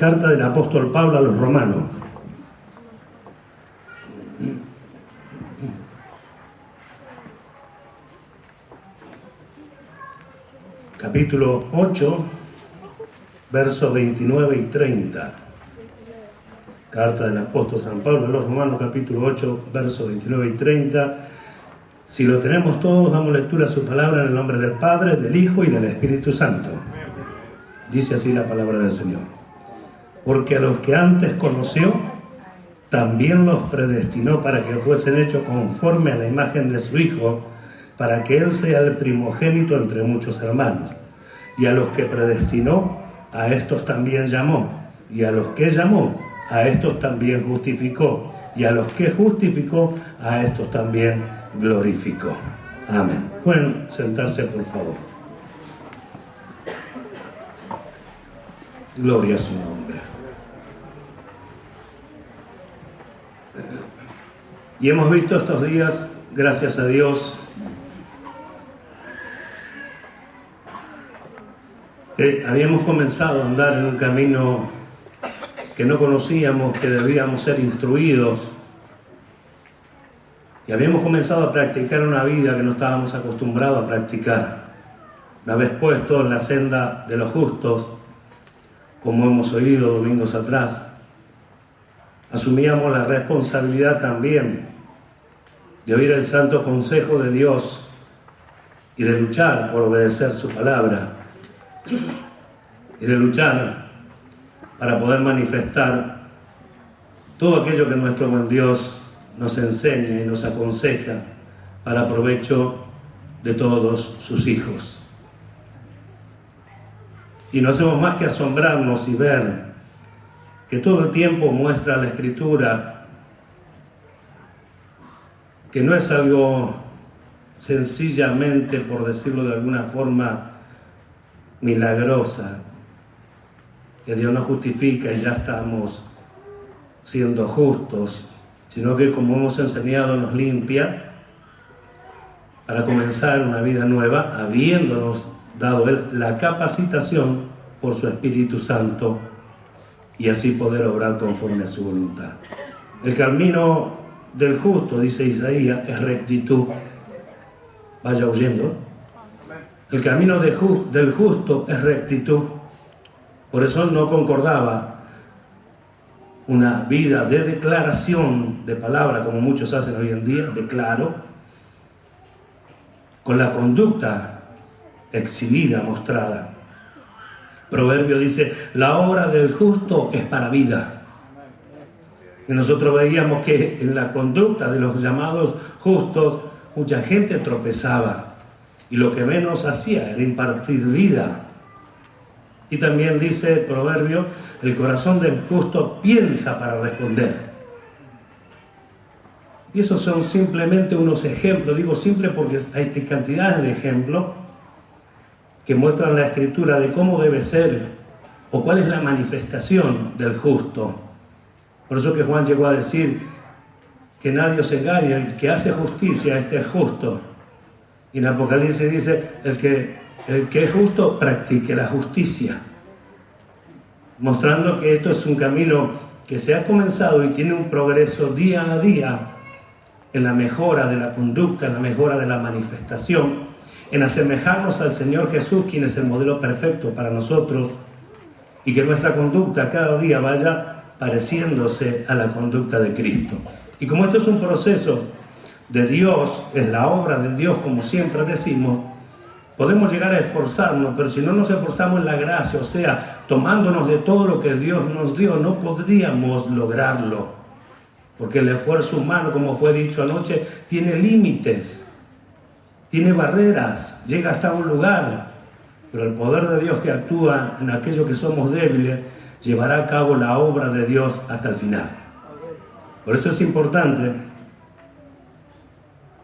Carta del apóstol Pablo a los romanos. Capítulo 8, versos 29 y 30. Carta del apóstol San Pablo a los romanos, capítulo 8, versos 29 y 30. Si lo tenemos todos, damos lectura a su palabra en el nombre del Padre, del Hijo y del Espíritu Santo. Dice así la palabra del Señor. Porque a los que antes conoció, también los predestinó para que fuesen hechos conforme a la imagen de su Hijo, para que Él sea el primogénito entre muchos hermanos. Y a los que predestinó, a estos también llamó. Y a los que llamó, a estos también justificó. Y a los que justificó, a estos también glorificó. Amén. Pueden sentarse, por favor. Gloria a su nombre. Y hemos visto estos días, gracias a Dios, que habíamos comenzado a andar en un camino que no conocíamos, que debíamos ser instruidos, y habíamos comenzado a practicar una vida que no estábamos acostumbrados a practicar. Una vez puesto en la senda de los justos, como hemos oído domingos atrás, asumíamos la responsabilidad también de oír el santo consejo de Dios y de luchar por obedecer su palabra y de luchar para poder manifestar todo aquello que nuestro buen Dios nos enseña y nos aconseja para provecho de todos sus hijos. Y no hacemos más que asombrarnos y ver que todo el tiempo muestra la Escritura que no es algo sencillamente, por decirlo de alguna forma, milagrosa, que Dios nos justifica y ya estamos siendo justos, sino que, como hemos enseñado, nos limpia para comenzar una vida nueva, habiéndonos dado Él la capacitación por su Espíritu Santo y así poder obrar conforme a su voluntad. El camino del justo, dice Isaías, es rectitud. Vaya oyendo. El camino del justo es rectitud. Por eso no concordaba una vida de declaración de palabra, como muchos hacen hoy en día, declaro, con la conducta exhibida, mostrada. Proverbio dice, la obra del justo es para vida. Y nosotros veíamos que en la conducta de los llamados justos, mucha gente tropezaba. Y lo que menos hacía era impartir vida. Y también dice el proverbio, el corazón del justo piensa para responder. Y esos son simplemente unos ejemplos. Digo simple porque hay cantidades de ejemplos que muestran la Escritura de cómo debe ser o cuál es la manifestación del justo. Por eso que Juan llegó a decir que nadie se engañe, el que hace justicia, este es justo. Y en Apocalipsis dice, el que es justo, practique la justicia. Mostrando que esto es un camino que se ha comenzado y tiene un progreso día a día en la mejora de la conducta, en la mejora de la manifestación, en asemejarnos al Señor Jesús, quien es el modelo perfecto para nosotros, y que nuestra conducta cada día vaya pareciéndose a la conducta de Cristo. Y como esto es un proceso de Dios, es la obra de Dios, como siempre decimos, podemos llegar a esforzarnos, pero si no nos esforzamos en la gracia, o sea, tomándonos de todo lo que Dios nos dio, no podríamos lograrlo. Porque el esfuerzo humano, como fue dicho anoche, tiene límites, tiene barreras, llega hasta un lugar. Pero el poder de Dios que actúa en aquellos que somos débiles, llevará a cabo la obra de Dios hasta el final. Por eso es importante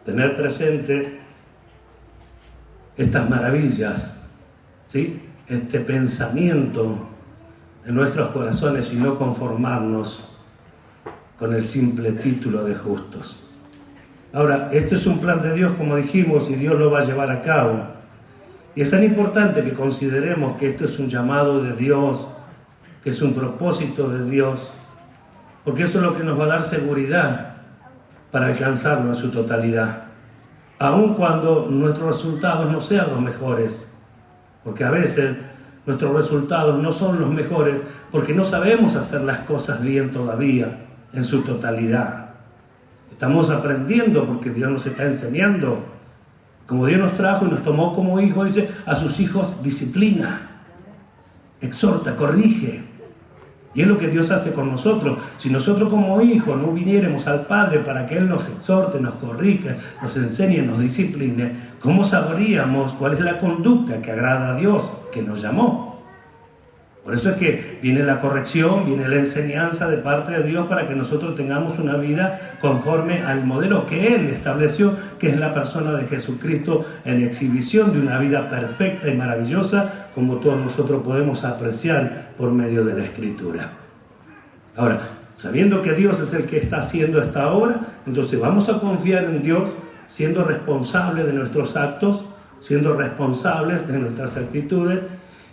tener presente estas maravillas, ¿sí? Este pensamiento en nuestros corazones y no conformarnos con el simple título de justos. Ahora, esto es un plan de Dios, como dijimos, y Dios lo va a llevar a cabo. Y es tan importante que consideremos que esto es un llamado de Dios que es un propósito de Dios, porque eso es lo que nos va a dar seguridad para alcanzarlo en su totalidad, aun cuando nuestros resultados no sean los mejores, porque a veces nuestros resultados no son los mejores porque no sabemos hacer las cosas bien todavía en su totalidad. Estamos aprendiendo porque Dios nos está enseñando. Como Dios nos trajo y nos tomó como hijos, dice, a sus hijos disciplina, exhorta, corrige. Y es lo que Dios hace con nosotros. Si nosotros como hijos no viniéramos al Padre para que Él nos exhorte, nos corrija, nos enseñe, nos discipline, ¿cómo sabríamos cuál es la conducta que agrada a Dios, que nos llamó? Por eso es que viene la corrección, viene la enseñanza de parte de Dios para que nosotros tengamos una vida conforme al modelo que Él estableció, que es la persona de Jesucristo en exhibición de una vida perfecta y maravillosa, como todos nosotros podemos apreciar por medio de la Escritura. Ahora, sabiendo que Dios es el que está haciendo esta obra, entonces vamos a confiar en Dios, siendo responsables de nuestros actos, siendo responsables de nuestras actitudes,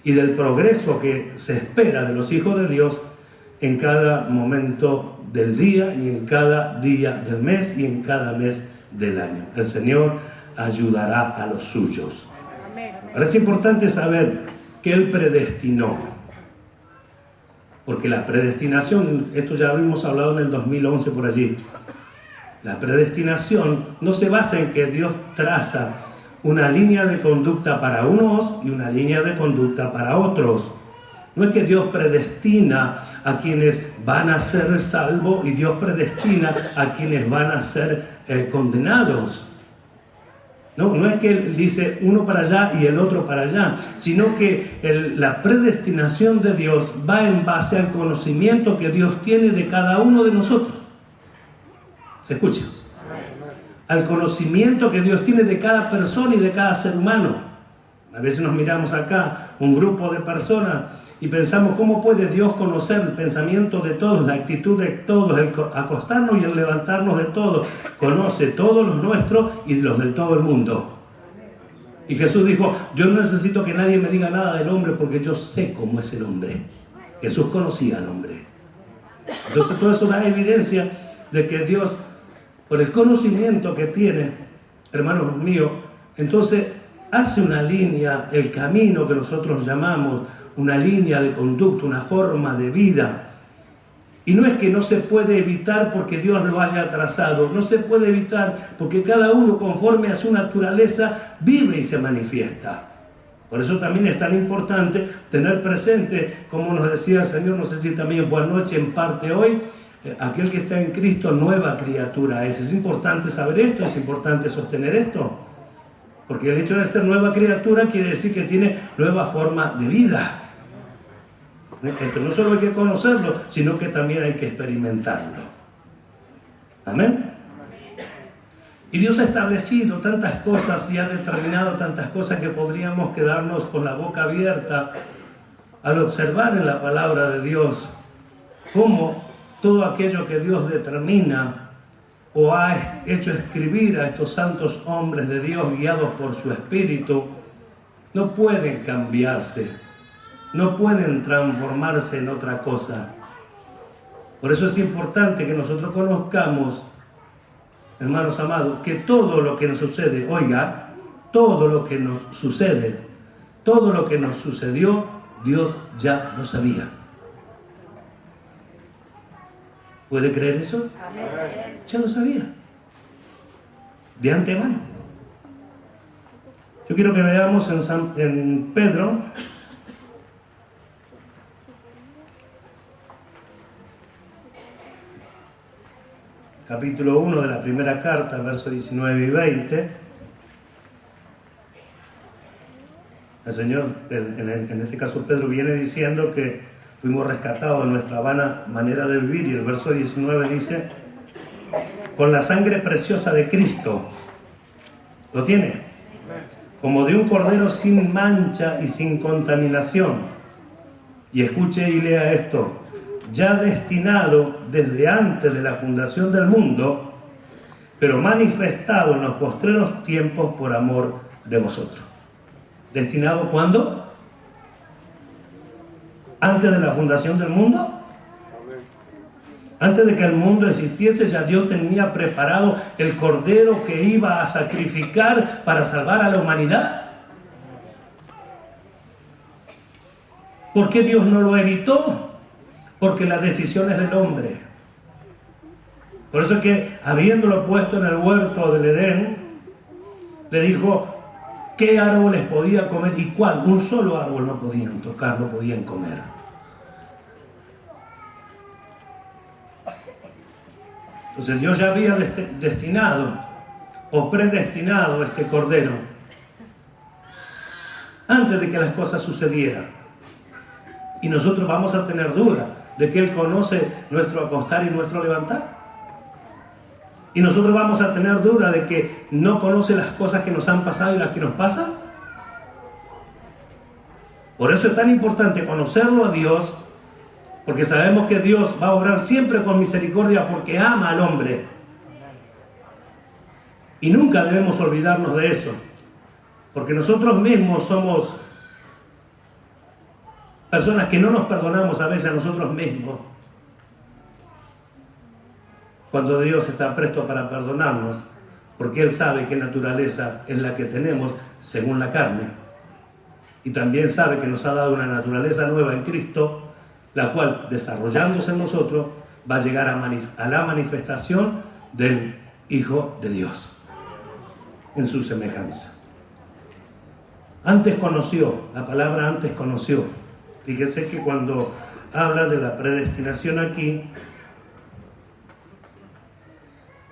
y del progreso que se espera de los hijos de Dios en cada momento del día y en cada día del mes y en cada mes del año. El Señor ayudará a los suyos. Ahora es importante saber que Él predestinó, porque la predestinación, esto ya habíamos hablado en el 2011 por allí, la predestinación no se basa en que Dios traza una línea de conducta para unos y una línea de conducta para otros. No es que Dios predestina a quienes van a ser salvos y Dios predestina a quienes van a ser condenados. No es que Él dice uno para allá y el otro para allá, sino que la predestinación de Dios va en base al conocimiento que Dios tiene de cada uno de nosotros. ¿Se escucha? Al conocimiento que Dios tiene de cada persona y de cada ser humano. A veces nos miramos acá, un grupo de personas, y pensamos, ¿cómo puede Dios conocer el pensamiento de todos, la actitud de todos, el acostarnos y el levantarnos de todos? Conoce todos los nuestros y los de todo el mundo. Y Jesús dijo, yo no necesito que nadie me diga nada del hombre porque yo sé cómo es el hombre. Jesús conocía al hombre. Entonces todo eso da evidencia de que Dios, por el conocimiento que tiene, hermanos míos, entonces hace una línea, el camino que nosotros llamamos, una línea de conducta, una forma de vida. Y no es que no se puede evitar porque Dios lo haya trazado, no se puede evitar porque cada uno conforme a su naturaleza vive y se manifiesta. Por eso también es tan importante tener presente, como nos decía el Señor, no sé si también fue anoche, en parte hoy, aquel que está en Cristo, nueva criatura es. Es importante saber esto, es importante sostener esto, porque el hecho de ser nueva criatura quiere decir que tiene nueva forma de vida. Esto no solo hay que conocerlo, sino que también hay que experimentarlo. Amén. Y Dios ha establecido tantas cosas y ha determinado tantas cosas que podríamos quedarnos con la boca abierta al observar en la palabra de Dios cómo todo aquello que Dios determina o ha hecho escribir a estos santos hombres de Dios guiados por su Espíritu, no pueden cambiarse, no pueden transformarse en otra cosa. Por eso es importante que nosotros conozcamos, hermanos amados, que todo lo que nos sucede, oiga, todo lo que nos sucede, todo lo que nos sucedió, Dios ya lo sabía. ¿Puede creer eso? Amén. Ya lo sabía. De antemano. Yo quiero que veamos en Pedro, capítulo 1 de la primera carta, versos 19 y 20. El Señor, en este caso Pedro, viene diciendo que fuimos rescatados de nuestra vana manera de vivir, y el verso 19 dice, con la sangre preciosa de Cristo, ¿lo tiene? Como de un cordero sin mancha y sin contaminación. Y escuche y lea esto, ya destinado desde antes de la fundación del mundo, pero manifestado en los postreros tiempos por amor de vosotros. ¿Destinado cuándo? antes de la fundación del mundo. Antes de que el mundo existiese, ya Dios tenía preparado el cordero que iba a sacrificar para salvar a la humanidad. ¿Por qué Dios no lo evitó? Porque la decisión es del hombre. Por eso es que, habiéndolo puesto en el huerto del Edén, le dijo qué árboles podía comer y cuál. Un solo árbol no podían tocar, no podían comer. Entonces Dios ya había destinado o predestinado este cordero antes de que las cosas sucedieran. Y nosotros vamos a tener duda de que Él conoce nuestro acostar y nuestro levantar. Y nosotros vamos a tener duda de que no conoce las cosas que nos han pasado y las que nos pasan. Por eso es tan importante conocerlo a Dios, porque sabemos que Dios va a obrar siempre con misericordia porque ama al hombre. Y nunca debemos olvidarnos de eso, porque nosotros mismos somos personas que no nos perdonamos a veces a nosotros mismos, cuando Dios está presto para perdonarnos, porque Él sabe qué naturaleza es la que tenemos según la carne. Y también sabe que nos ha dado una naturaleza nueva en Cristo, la cual, desarrollándose en nosotros, va a llegar a la manifestación del Hijo de Dios, en su semejanza. Antes conoció, la palabra antes conoció. Fíjese que cuando habla de la predestinación aquí,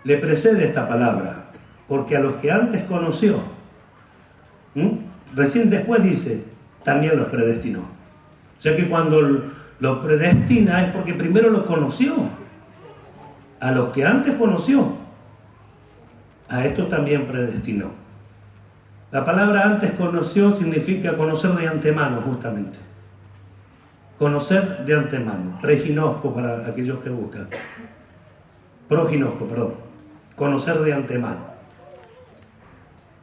le precede esta palabra, porque a los que antes conoció, recién después dice, también los predestinó. O sea que cuando lo predestina es porque primero lo conoció. A los que antes conoció, a esto también predestinó. La palabra antes conoció significa conocer de antemano, justamente. Conocer de antemano. Preginosco para aquellos que buscan. Proginosco, perdón. Conocer de antemano.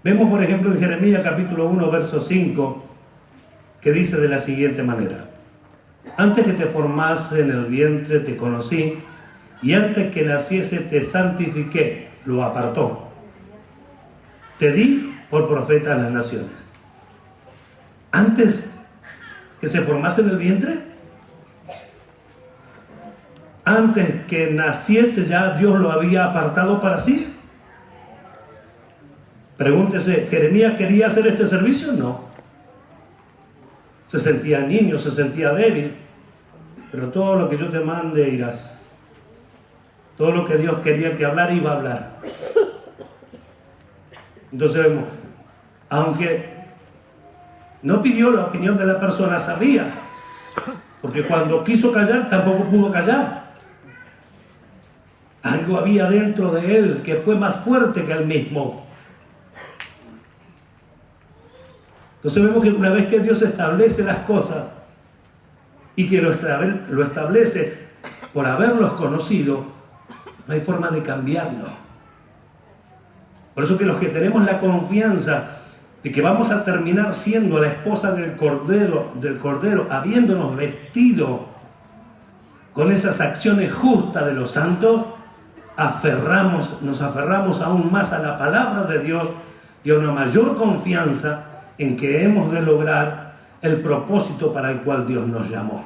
Vemos, por ejemplo, en Jeremías capítulo 1, verso 5, que dice de la siguiente manera: antes que te formase en el vientre te conocí, y antes que naciese te santifiqué, lo apartó. Te di por profeta a las naciones. Antes que se formase en el vientre, antes que naciese ya Dios lo había apartado para sí. Pregúntese, ¿Jeremías quería hacer este servicio? No. Se sentía niño, se sentía débil, pero todo lo que yo te mande irás. Todo lo que Dios quería que hablara, iba a hablar. Entonces vemos, aunque no pidió la opinión de la persona, sabía, porque cuando quiso callar tampoco pudo callar. Algo había dentro de él que fue más fuerte que él mismo. Entonces vemos que una vez que Dios establece las cosas y que lo establece por haberlos conocido, no hay forma de cambiarlo. Por eso que los que tenemos la confianza de que vamos a terminar siendo la esposa del Cordero, habiéndonos vestido con esas acciones justas de los santos, nos aferramos aún más a la palabra de Dios y a una mayor confianza en que hemos de lograr el propósito para el cual Dios nos llamó.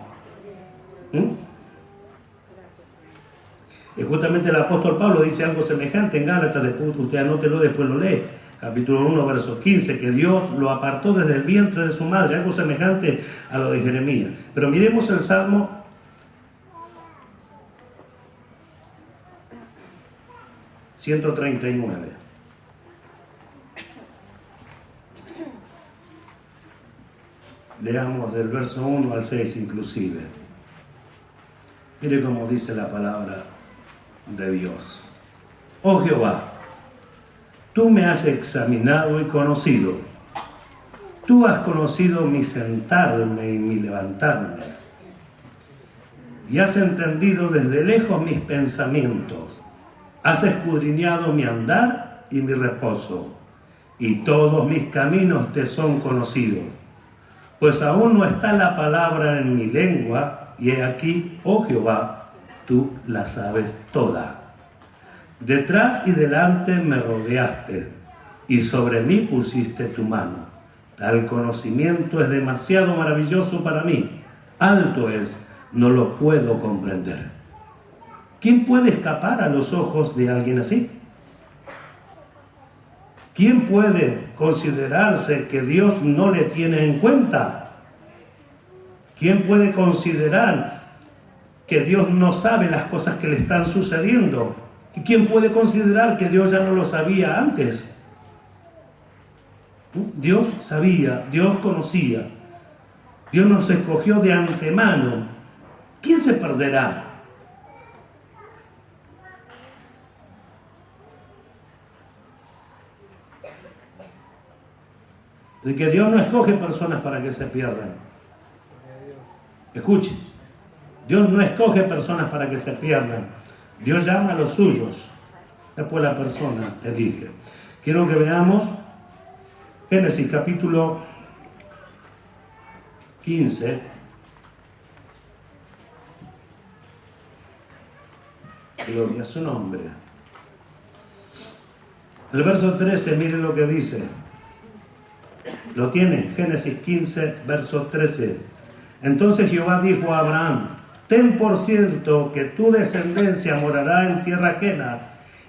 Y justamente el apóstol Pablo dice algo semejante en Gálatas, después usted anótelo, después lo lee, capítulo 1, verso 15, que Dios lo apartó desde el vientre de su madre, algo semejante a lo de Jeremías. Pero miremos el Salmo 139. Leamos del verso 1 al 6 inclusive. Mire cómo dice la palabra de Dios. Oh Jehová, tú me has examinado y conocido. Tú has conocido mi sentarme y mi levantarme. Y has entendido desde lejos mis pensamientos. Has escudriñado mi andar y mi reposo. Y todos mis caminos te son conocidos. pues aún no está la palabra en mi lengua, y he aquí, oh Jehová, tú la sabes toda. Detrás y delante me rodeaste, y sobre mí pusiste tu mano. Tal conocimiento es demasiado maravilloso para mí. Alto es, no lo puedo comprender. ¿Quién puede escapar a los ojos de alguien así? ¿Quién puede considerarse que Dios no le tiene en cuenta? ¿Quién puede considerar que Dios no sabe las cosas que le están sucediendo? ¿Y quién puede considerar que Dios ya no lo sabía antes? Dios sabía, Dios conocía, Dios nos escogió de antemano. ¿Quién se perderá? De que Dios no escoge personas para que se pierdan. Escuche, Dios no escoge personas para que se pierdan. Dios llama a los suyos. Después la persona elige. Quiero que veamos Génesis capítulo 15. Gloria a su nombre. El verso 13, miren lo que dice. ¿Lo tiene? Génesis 15, verso 13. Entonces Jehová dijo a Abraham: ten por cierto que tu descendencia morará en tierra ajena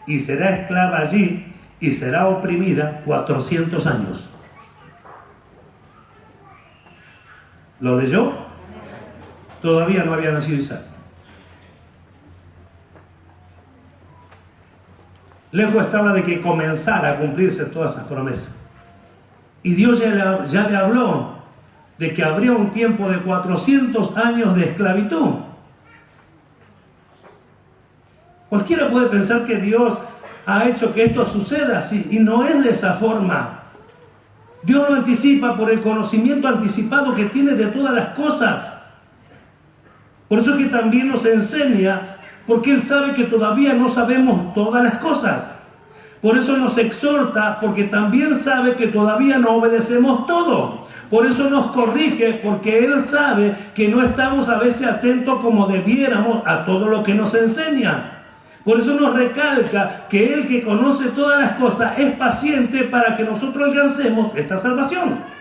y será esclava allí y será oprimida 400 años. ¿Lo leyó? Todavía no había nacido Isaac. Lejos estaba de que comenzara a cumplirse todas esas promesas. Y Dios ya le habló de que habría un tiempo de 400 años de esclavitud. Cualquiera puede pensar que Dios ha hecho que esto suceda así, y no es de esa forma. Dios lo anticipa por el conocimiento anticipado que tiene de todas las cosas. Por eso es que también nos enseña, porque Él sabe que todavía no sabemos todas las cosas. Por eso nos exhorta, porque también sabe que todavía no obedecemos todo. Por eso nos corrige, porque Él sabe que no estamos a veces atentos como debiéramos a todo lo que nos enseña. Por eso nos recalca que Él, que conoce todas las cosas, es paciente para que nosotros alcancemos esta salvación.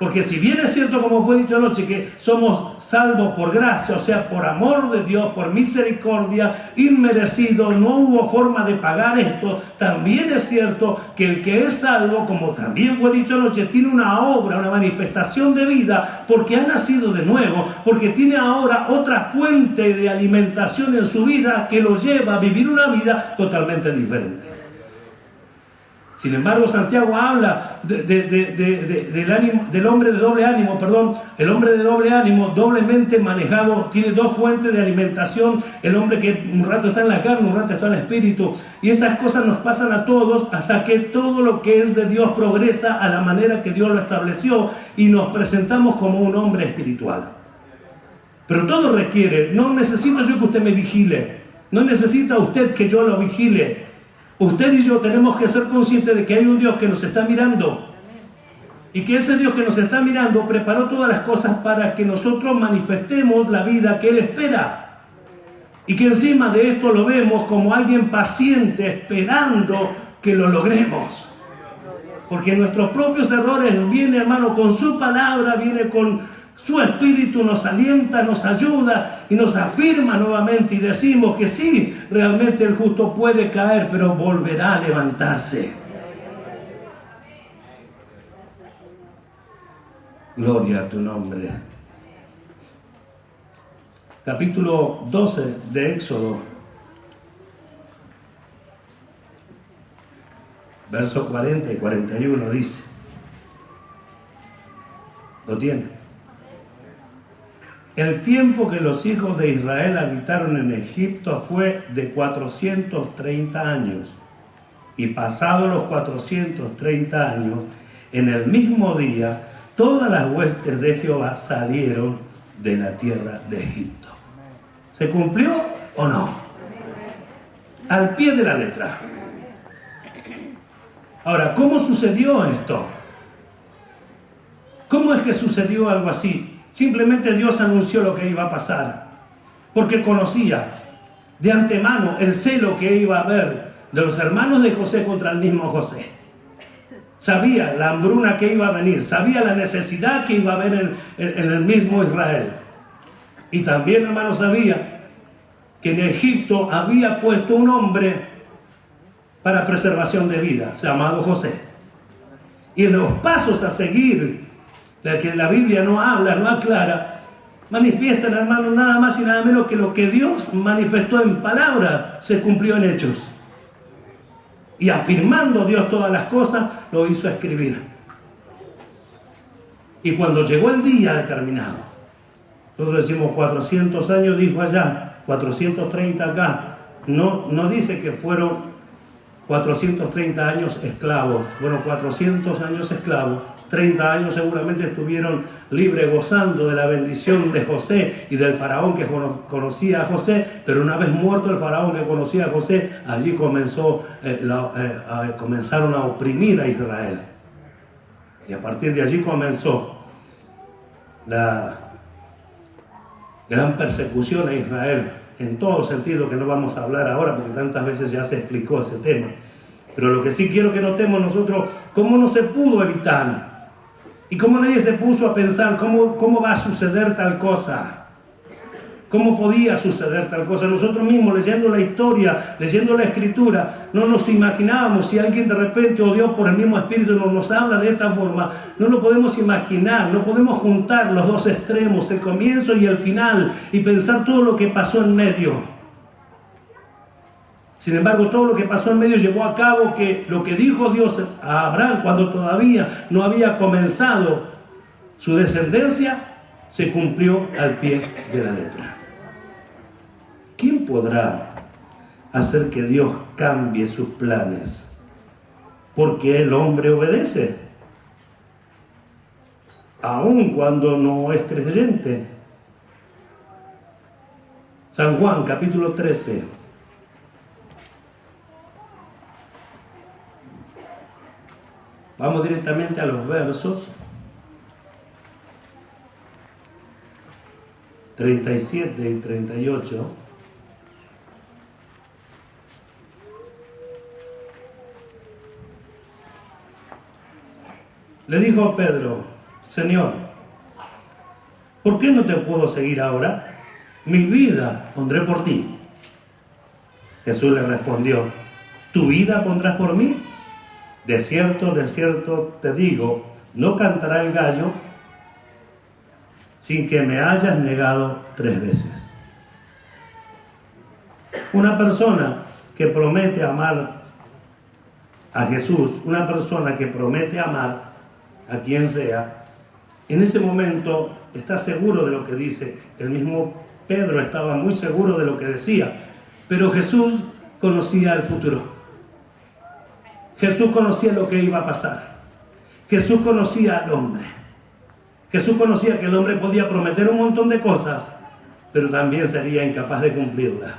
Porque si bien es cierto, como fue dicho anoche, que somos salvos por gracia, o sea, por amor de Dios, por misericordia, inmerecido, no hubo forma de pagar esto, también es cierto que el que es salvo, como también fue dicho anoche, tiene una obra, una manifestación de vida, porque ha nacido de nuevo, porque tiene ahora otra fuente de alimentación en su vida que lo lleva a vivir una vida totalmente diferente. Sin embargo, Santiago habla del hombre de doble ánimo, el hombre de doble ánimo, doblemente manejado, tiene dos fuentes de alimentación, el hombre que un rato está en la carne, un rato está en el espíritu, y esas cosas nos pasan a todos hasta que todo lo que es de Dios progresa a la manera que Dios lo estableció y nos presentamos como un hombre espiritual. Pero todo requiere, no necesito yo que usted me vigile, no necesita usted que yo lo vigile. Usted y yo tenemos que ser conscientes de que hay un Dios que nos está mirando y que ese Dios que nos está mirando preparó todas las cosas para que nosotros manifestemos la vida que Él espera, y que encima de esto lo vemos como alguien paciente esperando que lo logremos, porque nuestros propios errores vienen, hermano, con su palabra, viene con su espíritu, nos alienta, nos ayuda y nos afirma nuevamente, y decimos que sí, realmente el justo puede caer, pero volverá a levantarse. Gloria a tu nombre. Capítulo 12 de Éxodo, versos 40 y 41 dice, ¿lo tiene? El tiempo que los hijos de Israel habitaron en Egipto fue de 430 años. Y pasados los 430 años, en el mismo día, todas las huestes de Jehová salieron de la tierra de Egipto. ¿Se cumplió o no? Al pie de la letra. Ahora, ¿cómo sucedió esto? ¿Cómo es que sucedió algo así? Simplemente Dios anunció lo que iba a pasar, porque conocía de antemano el celo que iba a haber de los hermanos de José contra el mismo José. Sabía la hambruna que iba a venir, sabía la necesidad que iba a haber en el mismo Israel. Y también, hermano, sabía que en Egipto había puesto un hombre para preservación de vida, llamado José. Y en los pasos a seguir, la que la Biblia no habla, no aclara, manifiestan, hermano, nada más y nada menos que lo que Dios manifestó en palabra se cumplió en hechos. Y afirmando Dios todas las cosas, lo hizo escribir. Y cuando llegó el día determinado, nosotros decimos 400 años, dijo allá, 430 acá, no dice que fueron 430 años esclavos, fueron 400 años esclavos, 30 años seguramente estuvieron libres gozando de la bendición de José y del faraón que conocía a José, pero una vez muerto el faraón que conocía a José, allí comenzaron a oprimir a Israel. Y a partir de allí comenzó la gran persecución a Israel, en todo sentido, que no vamos a hablar ahora porque tantas veces ya se explicó ese tema. Pero lo que sí quiero que notemos nosotros, cómo no se pudo evitar y cómo nadie se puso a pensar cómo va a suceder tal cosa, cómo podía suceder tal cosa. Nosotros mismos, leyendo la historia, leyendo la escritura, no nos imaginábamos si alguien de repente, o Dios por el mismo Espíritu nos habla de esta forma, no lo podemos imaginar, no podemos juntar los dos extremos, el comienzo y el final, y pensar todo lo que pasó en medio. Sin embargo, todo lo que pasó en medio llevó a cabo que lo que dijo Dios a Abraham cuando todavía no había comenzado su descendencia, se cumplió al pie de la letra. ¿Quién podrá hacer que Dios cambie sus planes? Porque el hombre obedece, aun cuando no es creyente. San Juan, capítulo 13. Vamos directamente a los versos 37 y 38. Le dijo Pedro: Señor, ¿por qué no te puedo seguir ahora? Mi vida pondré por ti. Jesús le respondió: ¿tu vida pondrás por mí? De cierto te digo, no cantará el gallo sin que me hayas negado 3 veces. Una persona que promete amar a Jesús, una persona que promete amar a quien sea, en ese momento está seguro de lo que dice. El mismo Pedro estaba muy seguro de lo que decía, pero Jesús conocía el futuro. Jesús conocía lo que iba a pasar. Jesús conocía al hombre. Jesús conocía que el hombre podía prometer un montón de cosas, pero también sería incapaz de cumplirlas.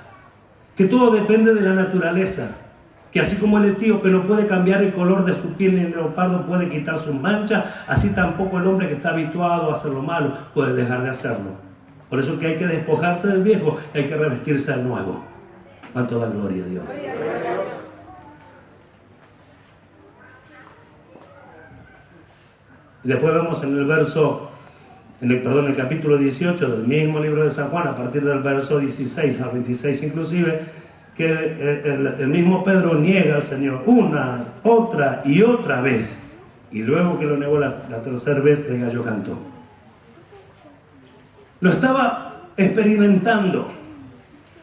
Que todo depende de la naturaleza. Que así como el etíope no puede cambiar el color de su piel, ni el leopardo puede quitar sus manchas, así tampoco el hombre que está habituado a hacer lo malo puede dejar de hacerlo. Por eso que hay que despojarse del viejo y hay que revestirse del nuevo. ¿Cuánto da gloria a Dios? Y después vemos en el capítulo 18 del mismo libro de San Juan, a partir del verso 16 a 26 inclusive, que el mismo Pedro niega al Señor una, otra y otra vez. Y luego que lo negó la tercera vez, el gallo cantó. Lo estaba experimentando.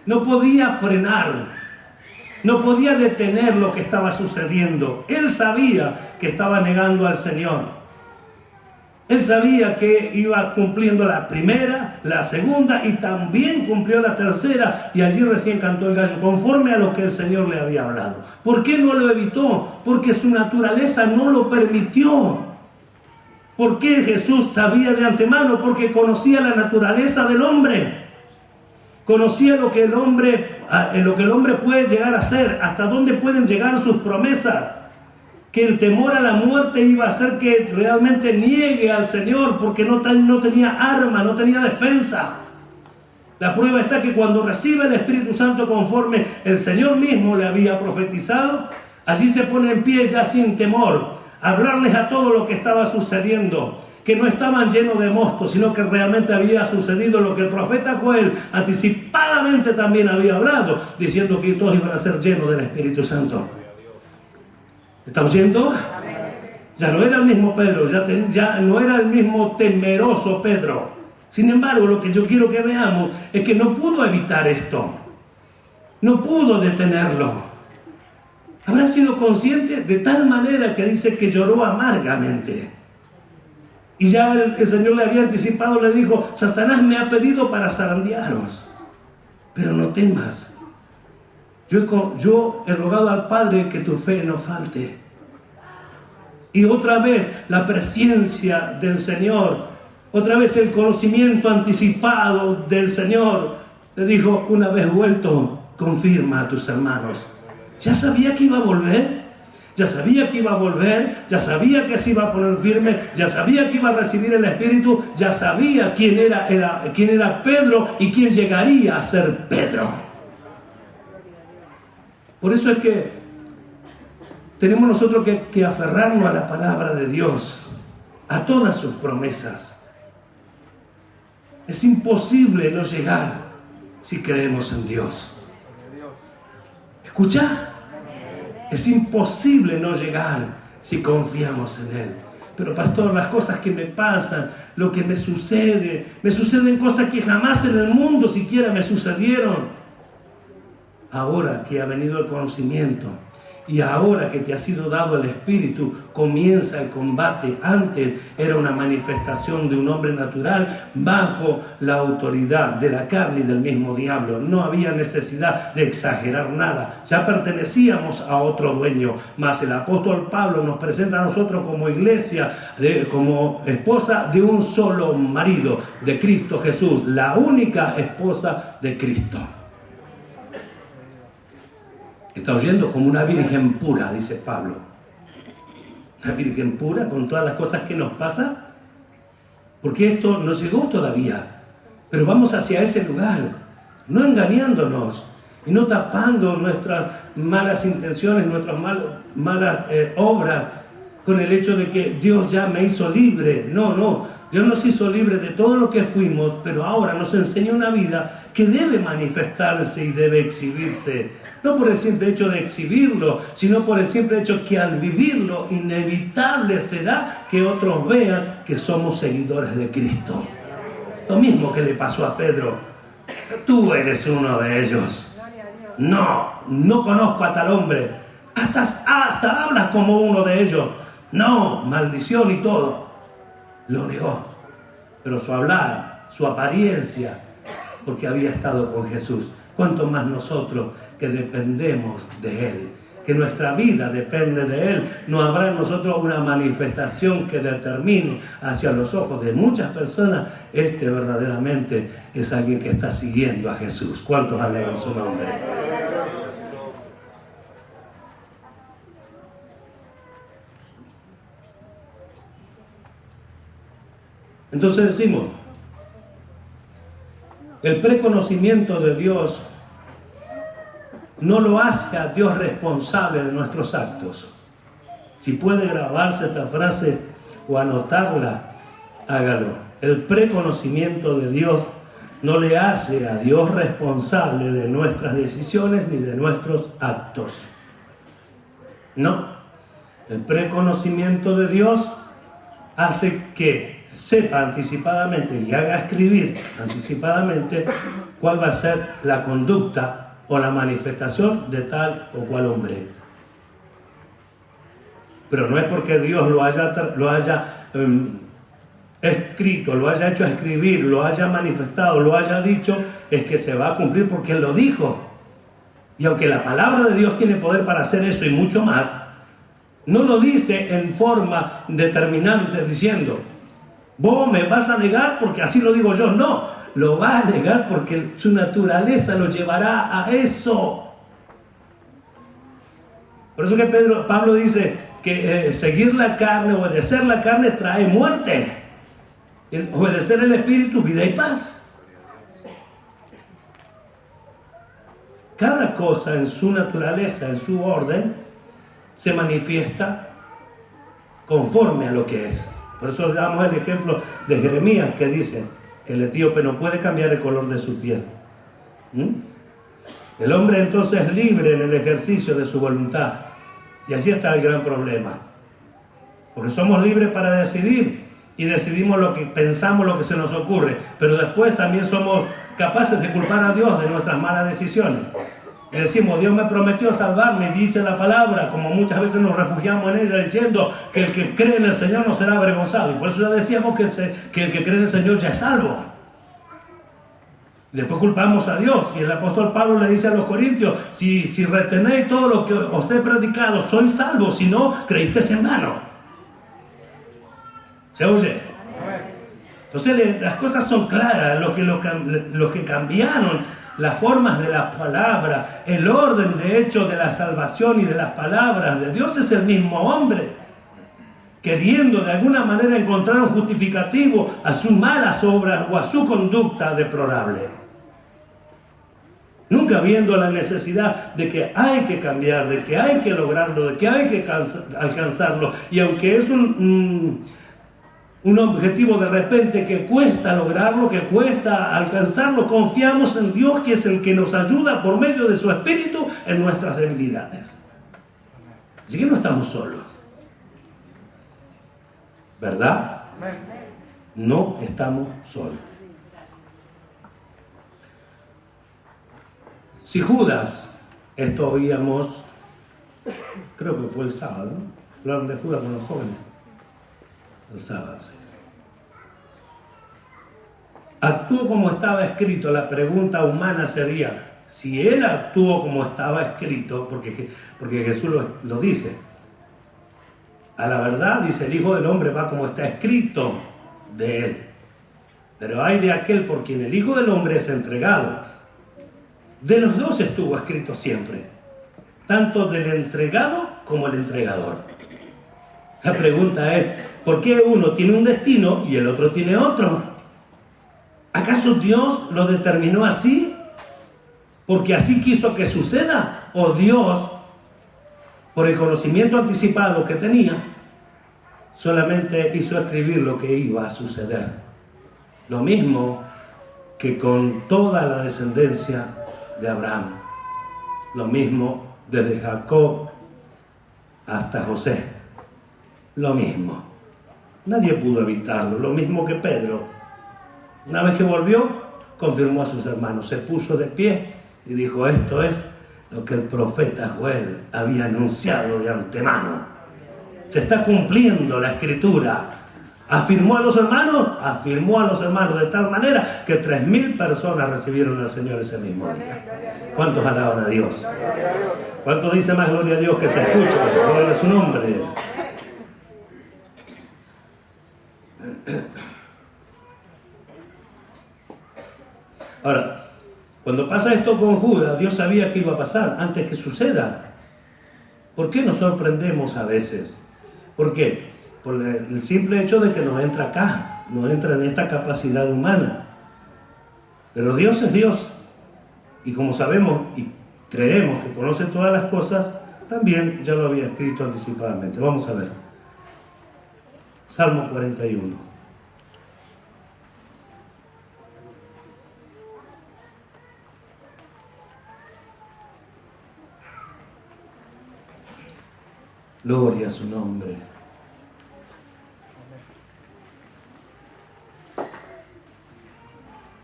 No podía frenar. No podía detener lo que estaba sucediendo. Él sabía que estaba negando al Señor. Él sabía que iba cumpliendo la primera, la segunda y también cumplió la tercera, y allí recién cantó el gallo, conforme a lo que el Señor le había hablado. ¿Por qué no lo evitó? Porque su naturaleza no lo permitió. ¿Por qué Jesús sabía de antemano? Porque conocía la naturaleza del hombre. Conocía lo que el hombre puede llegar a ser, hasta dónde pueden llegar sus promesas. que el temor a la muerte iba a hacer que realmente niegue al Señor porque no tenía arma, no tenía defensa. La prueba está que cuando recibe el Espíritu Santo conforme el Señor mismo le había profetizado, allí se pone en pie ya sin temor, a hablarles a todo lo que estaba sucediendo, que no estaban llenos de mosto, sino que realmente había sucedido lo que el profeta Joel anticipadamente también había hablado, diciendo que todos iban a ser llenos del Espíritu Santo. ¿Estamos oyendo? Ya no era el mismo Pedro, ya no era el mismo temeroso Pedro. Sin embargo, lo que yo quiero que veamos es que no pudo evitar esto. No pudo detenerlo. Habrá sido consciente de tal manera que dice que lloró amargamente. Y ya el Señor le había anticipado, le dijo, Satanás me ha pedido para zarandearos, pero no temas. Yo he rogado al Padre que tu fe no falte. Y otra vez la presencia del Señor, otra vez el conocimiento anticipado del Señor, le dijo, una vez vuelto, confirma a tus hermanos. Ya sabía que iba a volver, ya sabía que iba a volver, ya sabía que se iba a poner firme, ya sabía que iba a recibir el Espíritu, ya sabía quién era Pedro y quién llegaría a ser Pedro. Por eso es que tenemos nosotros que aferrarnos a la palabra de Dios, a todas sus promesas. Es imposible no llegar si creemos en Dios. ¿Escucha? Es imposible no llegar si confiamos en Él. Pero pastor, las cosas que me pasan, lo que me suceden cosas que jamás en el mundo siquiera me sucedieron. Ahora que ha venido el conocimiento y ahora que te ha sido dado el Espíritu, comienza el combate. Antes era una manifestación de un hombre natural bajo la autoridad de la carne y del mismo diablo. No había necesidad de exagerar nada. Ya pertenecíamos a otro dueño. Mas el apóstol Pablo nos presenta a nosotros como iglesia, como esposa de un solo marido, de Cristo Jesús, la única esposa de Cristo. Está oyendo como una virgen pura, dice Pablo. Una virgen pura con todas las cosas que nos pasan. Porque esto no llegó todavía. Pero vamos hacia ese lugar. No engañándonos. Y no tapando nuestras malas intenciones, nuestras malas obras. Con el hecho de que Dios ya me hizo libre. No. Dios nos hizo libre de todo lo que fuimos. Pero ahora nos enseña una vida que debe manifestarse y debe exhibirse. No por el simple hecho de exhibirlo, sino por el simple hecho que al vivirlo, inevitable será que otros vean que somos seguidores de Cristo. Lo mismo que le pasó a Pedro. Tú eres uno de ellos. No conozco a tal hombre. Hasta hablas como uno de ellos. No, maldición y todo. Lo negó. Pero su hablar, su apariencia, porque había estado con Jesús. Cuanto más nosotros que dependemos de Él, que nuestra vida depende de Él, no habrá en nosotros una manifestación que determine hacia los ojos de muchas personas, este verdaderamente es alguien que está siguiendo a Jesús. ¿Cuántos alegan su nombre? Entonces decimos, el preconocimiento de Dios no lo hace a Dios responsable de nuestros actos. Si puede grabarse esta frase o anotarla, hágalo. El preconocimiento de Dios no le hace a Dios responsable de nuestras decisiones ni de nuestros actos. No. El preconocimiento de Dios hace que sepa anticipadamente y haga escribir anticipadamente cuál va a ser la conducta o la manifestación de tal o cual hombre. Pero no es porque Dios lo haya escrito, lo haya hecho escribir, lo haya manifestado, lo haya dicho, es que se va a cumplir porque Él lo dijo. Y aunque la palabra de Dios tiene poder para hacer eso y mucho más, no lo dice en forma determinante diciendo, vos me vas a negar porque así lo digo yo. No, lo va a negar porque su naturaleza lo llevará a eso. Por eso que Pablo dice, que seguir la carne, obedecer la carne trae muerte. Obedecer el Espíritu, vida y paz. Cada cosa en su naturaleza, en su orden, se manifiesta conforme a lo que es. Por eso damos el ejemplo de Jeremías, que dice que el etíope no puede cambiar el color de su piel. El hombre entonces es libre en el ejercicio de su voluntad. Y allí está el gran problema. Porque somos libres para decidir y decidimos lo que pensamos, lo que se nos ocurre. Pero después también somos capaces de culpar a Dios de nuestras malas decisiones. Y decimos, Dios me prometió salvarme, y dice la palabra, como muchas veces nos refugiamos en ella diciendo que el que cree en el Señor no será avergonzado. Y por eso ya decíamos que el que cree en el Señor ya es salvo. Después culpamos a Dios, y el apóstol Pablo le dice a los corintios, si retenéis todo lo que os he predicado, sois salvos, si no, creísteis en vano. ¿Se oye? Entonces las cosas son claras, lo que cambiaron las formas de la palabra, el orden de hecho de la salvación y de las palabras de Dios es el mismo hombre, queriendo de alguna manera encontrar un justificativo a sus malas obras o a su conducta deplorable. Nunca viendo la necesidad de que hay que cambiar, de que hay que lograrlo, de que hay que alcanzarlo. Y aunque es un objetivo de repente que cuesta lograrlo, que cuesta alcanzarlo, confiamos en Dios, que es el que nos ayuda por medio de su Espíritu en nuestras debilidades. Así que no estamos solos. ¿Verdad? No estamos solos. Si Judas, esto oíamos, creo que fue el sábado, ¿no? Hablaron de Judas con los jóvenes. El sábado, sí. Actuó como estaba escrito. La pregunta humana sería, si él actuó como estaba escrito, porque Jesús lo dice, a la verdad, dice, el Hijo del Hombre va como está escrito de él. Pero hay de aquel por quien el Hijo del Hombre es entregado. De los dos estuvo escrito siempre, tanto del entregado como el entregador. La pregunta es, ¿por qué uno tiene un destino y el otro tiene otro? ¿Acaso Dios lo determinó así? ¿Porque así quiso que suceda? ¿O Dios, por el conocimiento anticipado que tenía, solamente hizo escribir lo que iba a suceder? Lo mismo que con toda la descendencia de Abraham. Lo mismo desde Jacob hasta José. Lo mismo. Nadie pudo evitarlo. Lo mismo que Pedro. Una vez que volvió, confirmó a sus hermanos. Se puso de pie y dijo, esto es lo que el profeta Joel había anunciado de antemano. Se está cumpliendo la escritura. ¿Afirmó a los hermanos? Afirmó a los hermanos de tal manera que 3.000 personas recibieron al Señor ese mismo día. ¿Cuántos alaban a Dios? ¿Cuántos dicen más gloria a Dios que se escucha? Gloria a su nombre. Ahora, cuando pasa esto con Judas, Dios sabía que iba a pasar antes que suceda. ¿Por qué nos sorprendemos a veces? ¿Por qué? Por el simple hecho de que nos entra acá, nos entra en esta capacidad humana. Pero Dios es Dios. Y como sabemos y creemos que conoce todas las cosas, también ya lo había escrito anticipadamente. Vamos a ver. Salmo 41. Gloria a su nombre.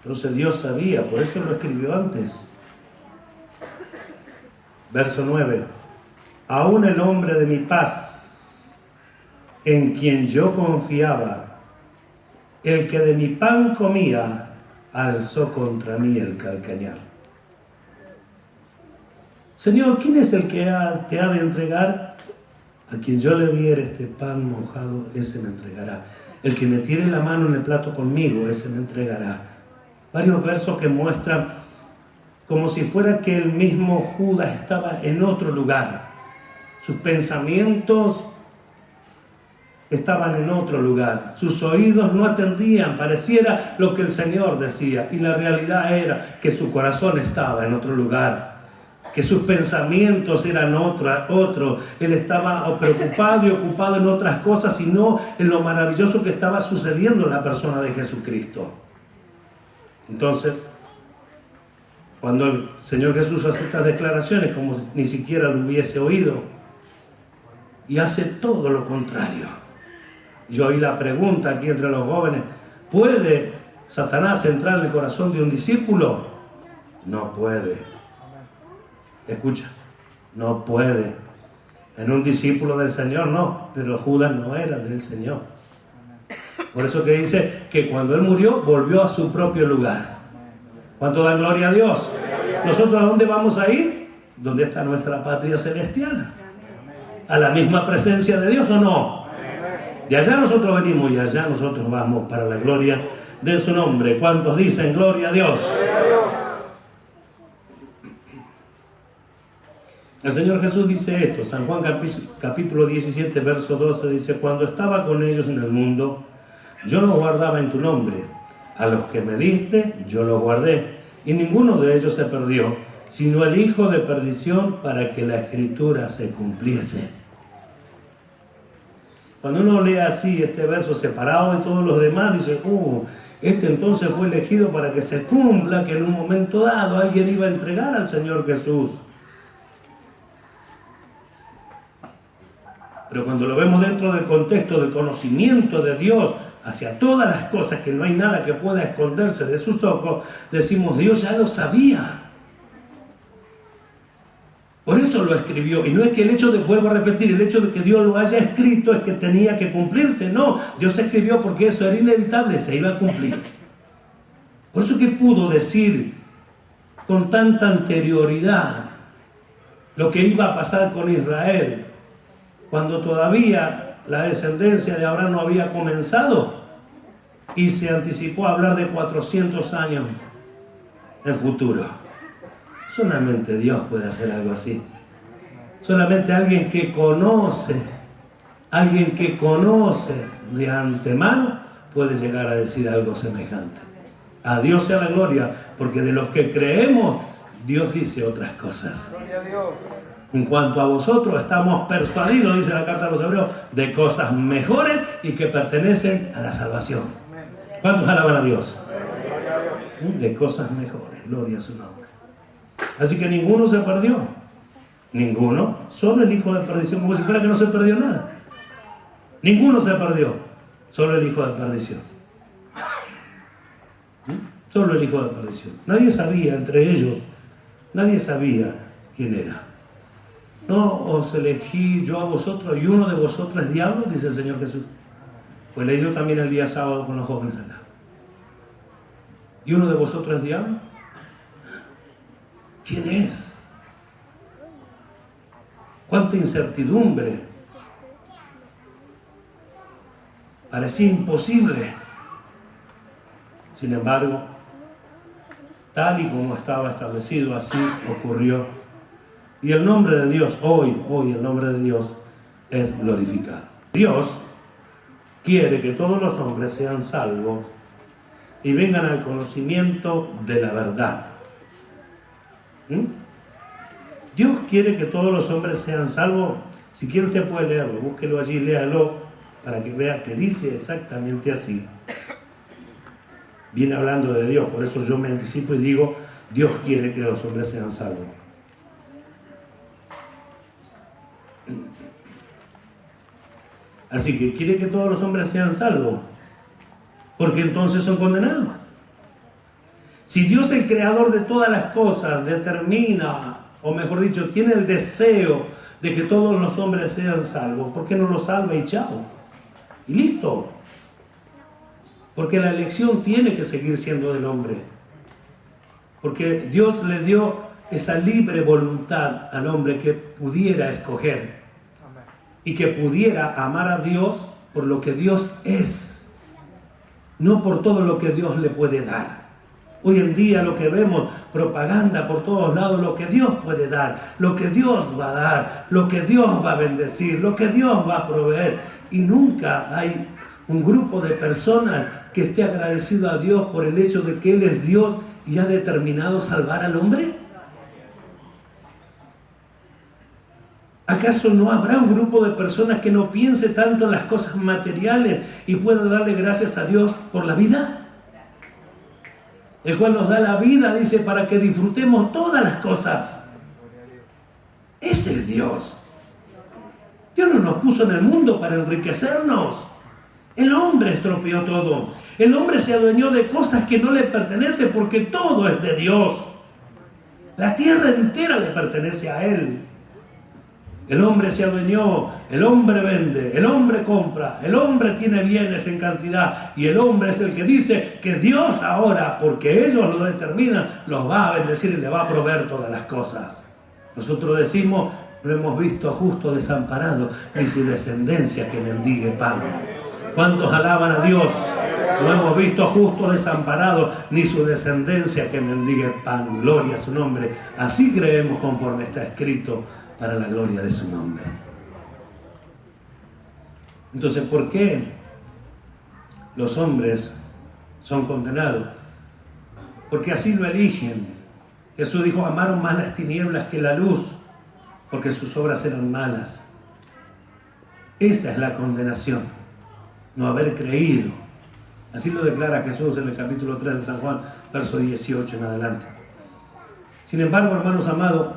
Entonces Dios sabía, por eso lo escribió antes. Verso 9. Aún el hombre de mi paz, en quien yo confiaba, el que de mi pan comía, alzó contra mí el calcañar. Señor, ¿quién es el que te ha de entregar? A quien yo le diera este pan mojado, ese me entregará. El que me tire la mano en el plato conmigo, ese me entregará. Varios versos que muestran como si fuera que el mismo Judas estaba en otro lugar. Sus pensamientos estaban en otro lugar. Sus oídos no atendían, pareciera lo que el Señor decía. Y la realidad era que su corazón estaba en otro lugar, que sus pensamientos eran otro. Él estaba preocupado y ocupado en otras cosas y no en lo maravilloso que estaba sucediendo en la persona de Jesucristo. Entonces, cuando el Señor Jesús hace estas declaraciones, como si ni siquiera lo hubiese oído, y hace todo lo contrario. Yo oí la pregunta aquí entre los jóvenes: ¿puede Satanás entrar en el corazón de un discípulo? No puede. Escucha, no puede. En un discípulo del Señor no, pero Judas no era del Señor. Por eso que dice que cuando Él murió, volvió a su propio lugar. ¿Cuánto da gloria a Dios? ¿Nosotros a dónde vamos a ir? ¿Dónde está nuestra patria celestial? ¿A la misma presencia de Dios o no? De allá nosotros venimos y allá nosotros vamos para la gloria de su nombre. ¿Cuántos dicen gloria a Dios? El Señor Jesús dice esto, San Juan capítulo 17, verso 12, dice: cuando estaba con ellos en el mundo, yo los guardaba en tu nombre. A los que me diste, yo los guardé. Y ninguno de ellos se perdió, sino el hijo de perdición, para que la Escritura se cumpliese. Cuando uno lee así este verso separado de todos los demás, dice: este entonces fue elegido para que se cumpla que en un momento dado alguien iba a entregar al Señor Jesús. Pero cuando lo vemos dentro del contexto del conocimiento de Dios hacia todas las cosas, que no hay nada que pueda esconderse de sus ojos, decimos: Dios ya lo sabía. Por eso lo escribió. Y no es que el hecho de, vuelvo a repetir, el hecho de que Dios lo haya escrito es que tenía que cumplirse. No, Dios escribió porque eso era inevitable, se iba a cumplir. Por eso que pudo decir con tanta anterioridad lo que iba a pasar con Israel, cuando todavía la descendencia de Abraham no había comenzado, y se anticipó a hablar de 400 años en futuro. Solamente Dios puede hacer algo así. Solamente alguien que conoce de antemano puede llegar a decir algo semejante. A Dios sea la gloria, porque de los que creemos, Dios dice otras cosas. Gloria a Dios. En cuanto a vosotros, estamos persuadidos, dice la carta a los Hebreos, de cosas mejores y que pertenecen a la salvación. ¿Cuántos alaban a Dios? De cosas mejores, gloria a su nombre. Así que ninguno se perdió. Ninguno, solo el hijo de perdición, como si fuera que no se perdió nada. Ninguno se perdió, solo el hijo de perdición. Solo el hijo de perdición. Nadie sabía, entre ellos, nadie sabía quién era. No os elegí yo a vosotros y uno de vosotros es diablo, dice el Señor Jesús. Pues leí también el día sábado con los jóvenes acá. ¿Y uno de vosotros es diablo? ¿Quién es? ¡Cuánta incertidumbre! Parecía imposible. Sin embargo, tal y como estaba establecido, así ocurrió. Y el nombre de Dios, hoy el nombre de Dios es glorificado. Dios quiere que todos los hombres sean salvos y vengan al conocimiento de la verdad. Dios quiere que todos los hombres sean salvos. Si quiere usted puede leerlo, búsquelo allí, léalo, para que vea que dice exactamente así. Viene hablando de Dios, por eso yo me anticipo y digo: Dios quiere que los hombres sean salvos. Así que quiere que todos los hombres sean salvos, porque entonces son condenados. Si Dios, el creador de todas las cosas, determina, o mejor dicho, tiene el deseo de que todos los hombres sean salvos, ¿por qué no los salva y chao? Y listo. Porque la elección tiene que seguir siendo del hombre. Porque Dios le dio esa libre voluntad al hombre que pudiera escoger y que pudiera amar a Dios por lo que Dios es, no por todo lo que Dios le puede dar. Hoy en día lo que vemos, propaganda por todos lados, lo que Dios puede dar, lo que Dios va a dar, lo que Dios va a bendecir, lo que Dios va a proveer. y nunca hay un grupo de personas que esté agradecido a Dios por el hecho de que Él es Dios y ha determinado salvar al hombre. ¿Acaso no habrá un grupo de personas que no piense tanto en las cosas materiales y pueda darle gracias a Dios por la vida? El cual nos da la vida, dice, para que disfrutemos todas las cosas. Ese es Dios. Dios no nos puso en el mundo para enriquecernos. El hombre estropeó todo. El hombre se adueñó de cosas que no le pertenecen porque todo es de Dios. La tierra entera le pertenece a Él. El hombre se adueñó, el hombre vende, el hombre compra, el hombre tiene bienes en cantidad y el hombre es el que dice que Dios ahora, porque ellos lo determinan, los va a bendecir y le va a proveer todas las cosas. Nosotros decimos, no hemos visto justo desamparado ni su descendencia que mendigue pan. ¿Cuántos alaban a Dios? No hemos visto justo desamparado ni su descendencia que mendigue pan. Gloria a su nombre. Así creemos conforme está escrito, para la gloria de su nombre. Entonces, ¿por qué los hombres son condenados? Porque así lo eligen. Jesús dijo, amaron más las tinieblas que la luz, porque sus obras eran malas. Esa es la condenación, no haber creído. Así lo declara Jesús en el capítulo 3 de San Juan, verso 18 en adelante. Sin embargo, hermanos amados,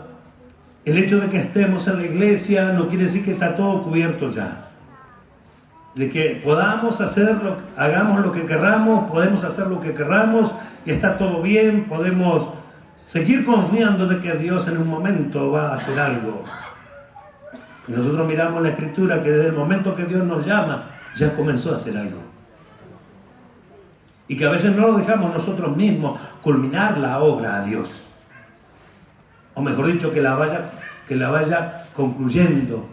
el hecho de que estemos en la iglesia no quiere decir que está todo cubierto ya. De que podamos hagamos lo que querramos, podemos hacer lo que queramos y está todo bien, podemos seguir confiando de que Dios en un momento va a hacer algo. Y nosotros miramos la Escritura que desde el momento que Dios nos llama, ya comenzó a hacer algo. Y que a veces no lo dejamos nosotros mismos culminar la obra a Dios. O mejor dicho, que la vaya concluyendo,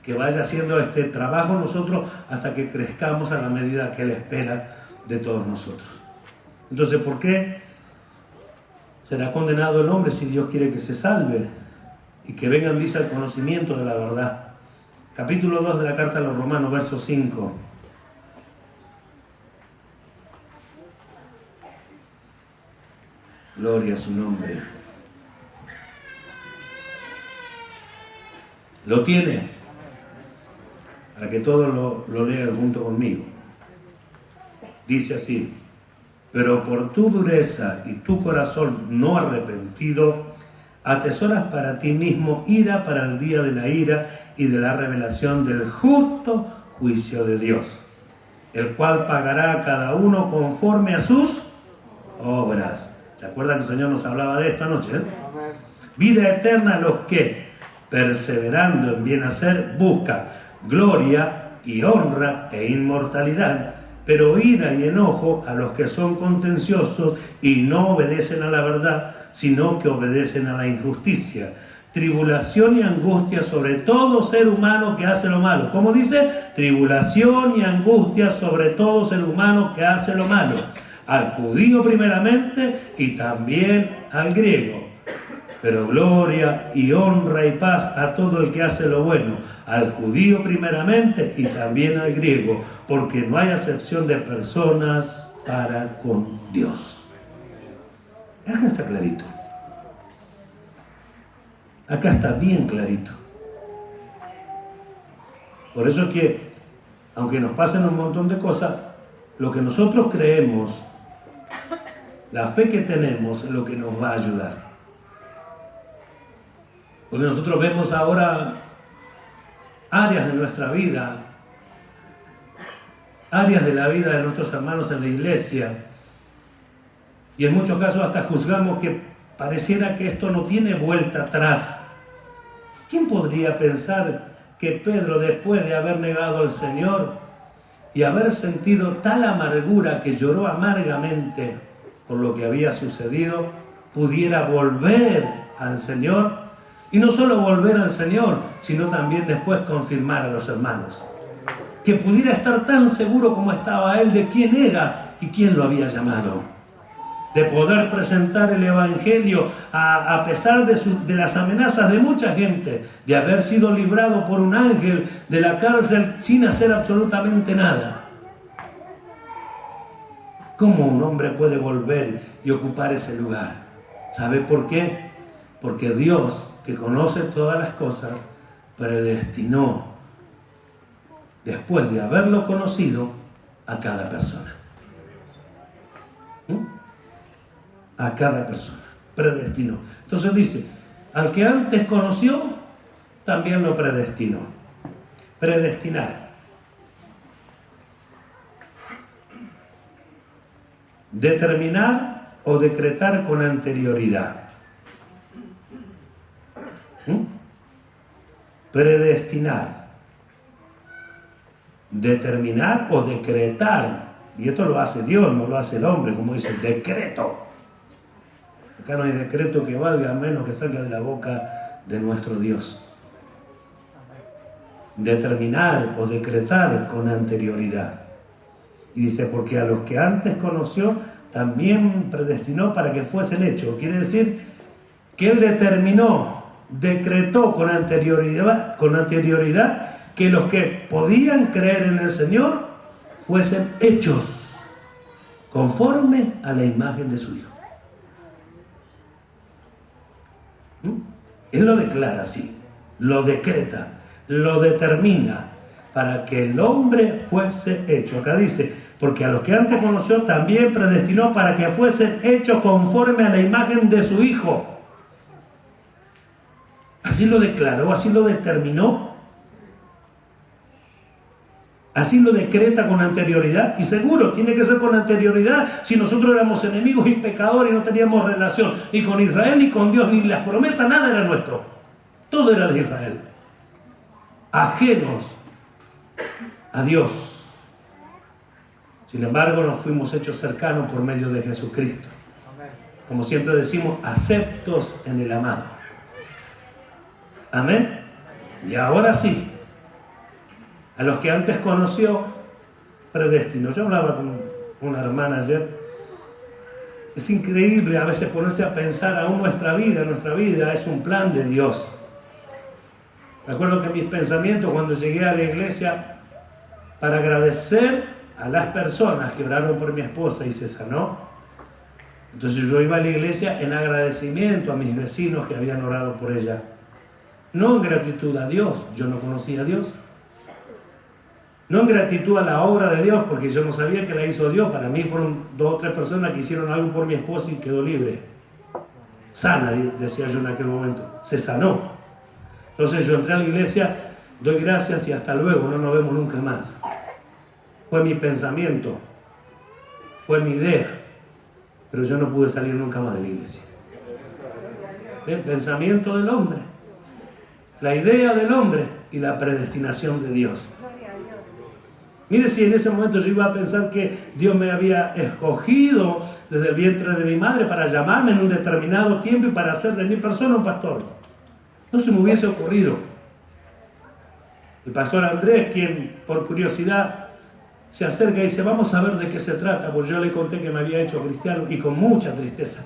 que vaya haciendo este trabajo nosotros hasta que crezcamos a la medida que Él espera de todos nosotros. Entonces, ¿por qué será condenado el hombre si Dios quiere que se salve y que vengan, dice, al conocimiento de la verdad? Capítulo 2 de la carta a los Romanos, verso 5. Gloria a su nombre. Lo tiene, para que todos lo lean junto conmigo. Dice así: pero por tu dureza y tu corazón no arrepentido, atesoras para ti mismo ira para el día de la ira y de la revelación del justo juicio de Dios, el cual pagará a cada uno conforme a sus obras. ¿Se acuerdan que el Señor nos hablaba de esta noche? Vida eterna a los que, perseverando en bien hacer, buscan gloria y honra e inmortalidad, pero ira y enojo a los que son contenciosos y no obedecen a la verdad, sino que obedecen a la injusticia. Tribulación y angustia sobre todo ser humano que hace lo malo. ¿Cómo dice? Tribulación y angustia sobre todo ser humano que hace lo malo. Al judío primeramente y también al griego. Pero gloria y honra y paz a todo el que hace lo bueno, al judío primeramente y también al griego, porque no hay acepción de personas para con Dios. Acá está clarito. Acá está bien clarito. Por eso es que, aunque nos pasen un montón de cosas, lo que nosotros creemos, la fe que tenemos es lo que nos va a ayudar. Porque nosotros vemos ahora áreas de nuestra vida, áreas de la vida de nuestros hermanos en la iglesia, y en muchos casos hasta juzgamos que pareciera que esto no tiene vuelta atrás. ¿Quién podría pensar que Pedro, después de haber negado al Señor y haber sentido tal amargura que lloró amargamente por lo que había sucedido, pudiera volver al Señor? Y no solo volver al Señor, sino también después confirmar a los hermanos. Que pudiera estar tan seguro como estaba él de quién era y quién lo había llamado. de poder presentar el Evangelio a pesar de las amenazas de mucha gente, de haber sido librado por un ángel de la cárcel sin hacer absolutamente nada. ¿Cómo un hombre puede volver y ocupar ese lugar? ¿Sabe por qué? Porque Dios, que conoce todas las cosas, predestinó, después de haberlo conocido, a cada persona. A cada persona. Predestinó. Entonces dice, al que antes conoció, también lo predestinó. Predestinar. Determinar o decretar con anterioridad. Predestinar. Determinar o decretar. Y esto lo hace Dios, no lo hace el hombre, como dice el decreto. Acá no hay decreto que valga, a menos que salga de la boca de nuestro Dios. Determinar o decretar con anterioridad. Y dice, porque a los que antes conoció, también predestinó para que fuesen hechos. Quiere decir que Él determinó, decretó con anterioridad que los que podían creer en el Señor fuesen hechos conforme a la imagen de su Hijo. Él lo declara así, lo decreta, lo determina para que el hombre fuese hecho. Acá dice, porque a los que antes conoció también predestinó para que fuesen hechos conforme a la imagen de su Hijo. Así lo declaró, así lo determinó, así lo decreta con anterioridad. Y seguro, tiene que ser con anterioridad si nosotros éramos enemigos y pecadores y no teníamos relación ni con Israel, ni con Dios, ni las promesas, nada era nuestro. Todo era de Israel. Ajenos a Dios. Sin embargo, nos fuimos hechos cercanos por medio de Jesucristo. Como siempre decimos, aceptos en el amado. Amén. Y ahora sí, a los que antes conoció, predestinó. Yo hablaba con una hermana ayer. Es increíble a veces ponerse a pensar aún nuestra vida es un plan de Dios. Me acuerdo que mis pensamientos cuando llegué a la iglesia para agradecer a las personas que oraron por mi esposa y se sanó. Entonces yo iba a la iglesia en agradecimiento a mis vecinos que habían orado por ella. No en gratitud a Dios, yo no conocía a Dios. No en gratitud a la obra de Dios, porque yo no sabía que la hizo Dios. Para mí fueron 2 o 3 personas que hicieron algo por mi esposa y quedó libre. Sana, decía yo en aquel momento. Se sanó. Entonces yo entré a la iglesia, doy gracias y hasta luego, no nos vemos nunca más. Fue mi pensamiento, fue mi idea, pero yo no pude salir nunca más de la iglesia. El pensamiento del hombre, la idea del hombre y la predestinación de Dios. Mire si en ese momento yo iba a pensar que Dios me había escogido desde el vientre de mi madre para llamarme en un determinado tiempo y para hacer de mi persona un pastor. No se me hubiese ocurrido. El pastor Andrés, quien por curiosidad se acerca y dice, vamos a ver de qué se trata, porque yo le conté que me había hecho cristiano y con mucha tristeza,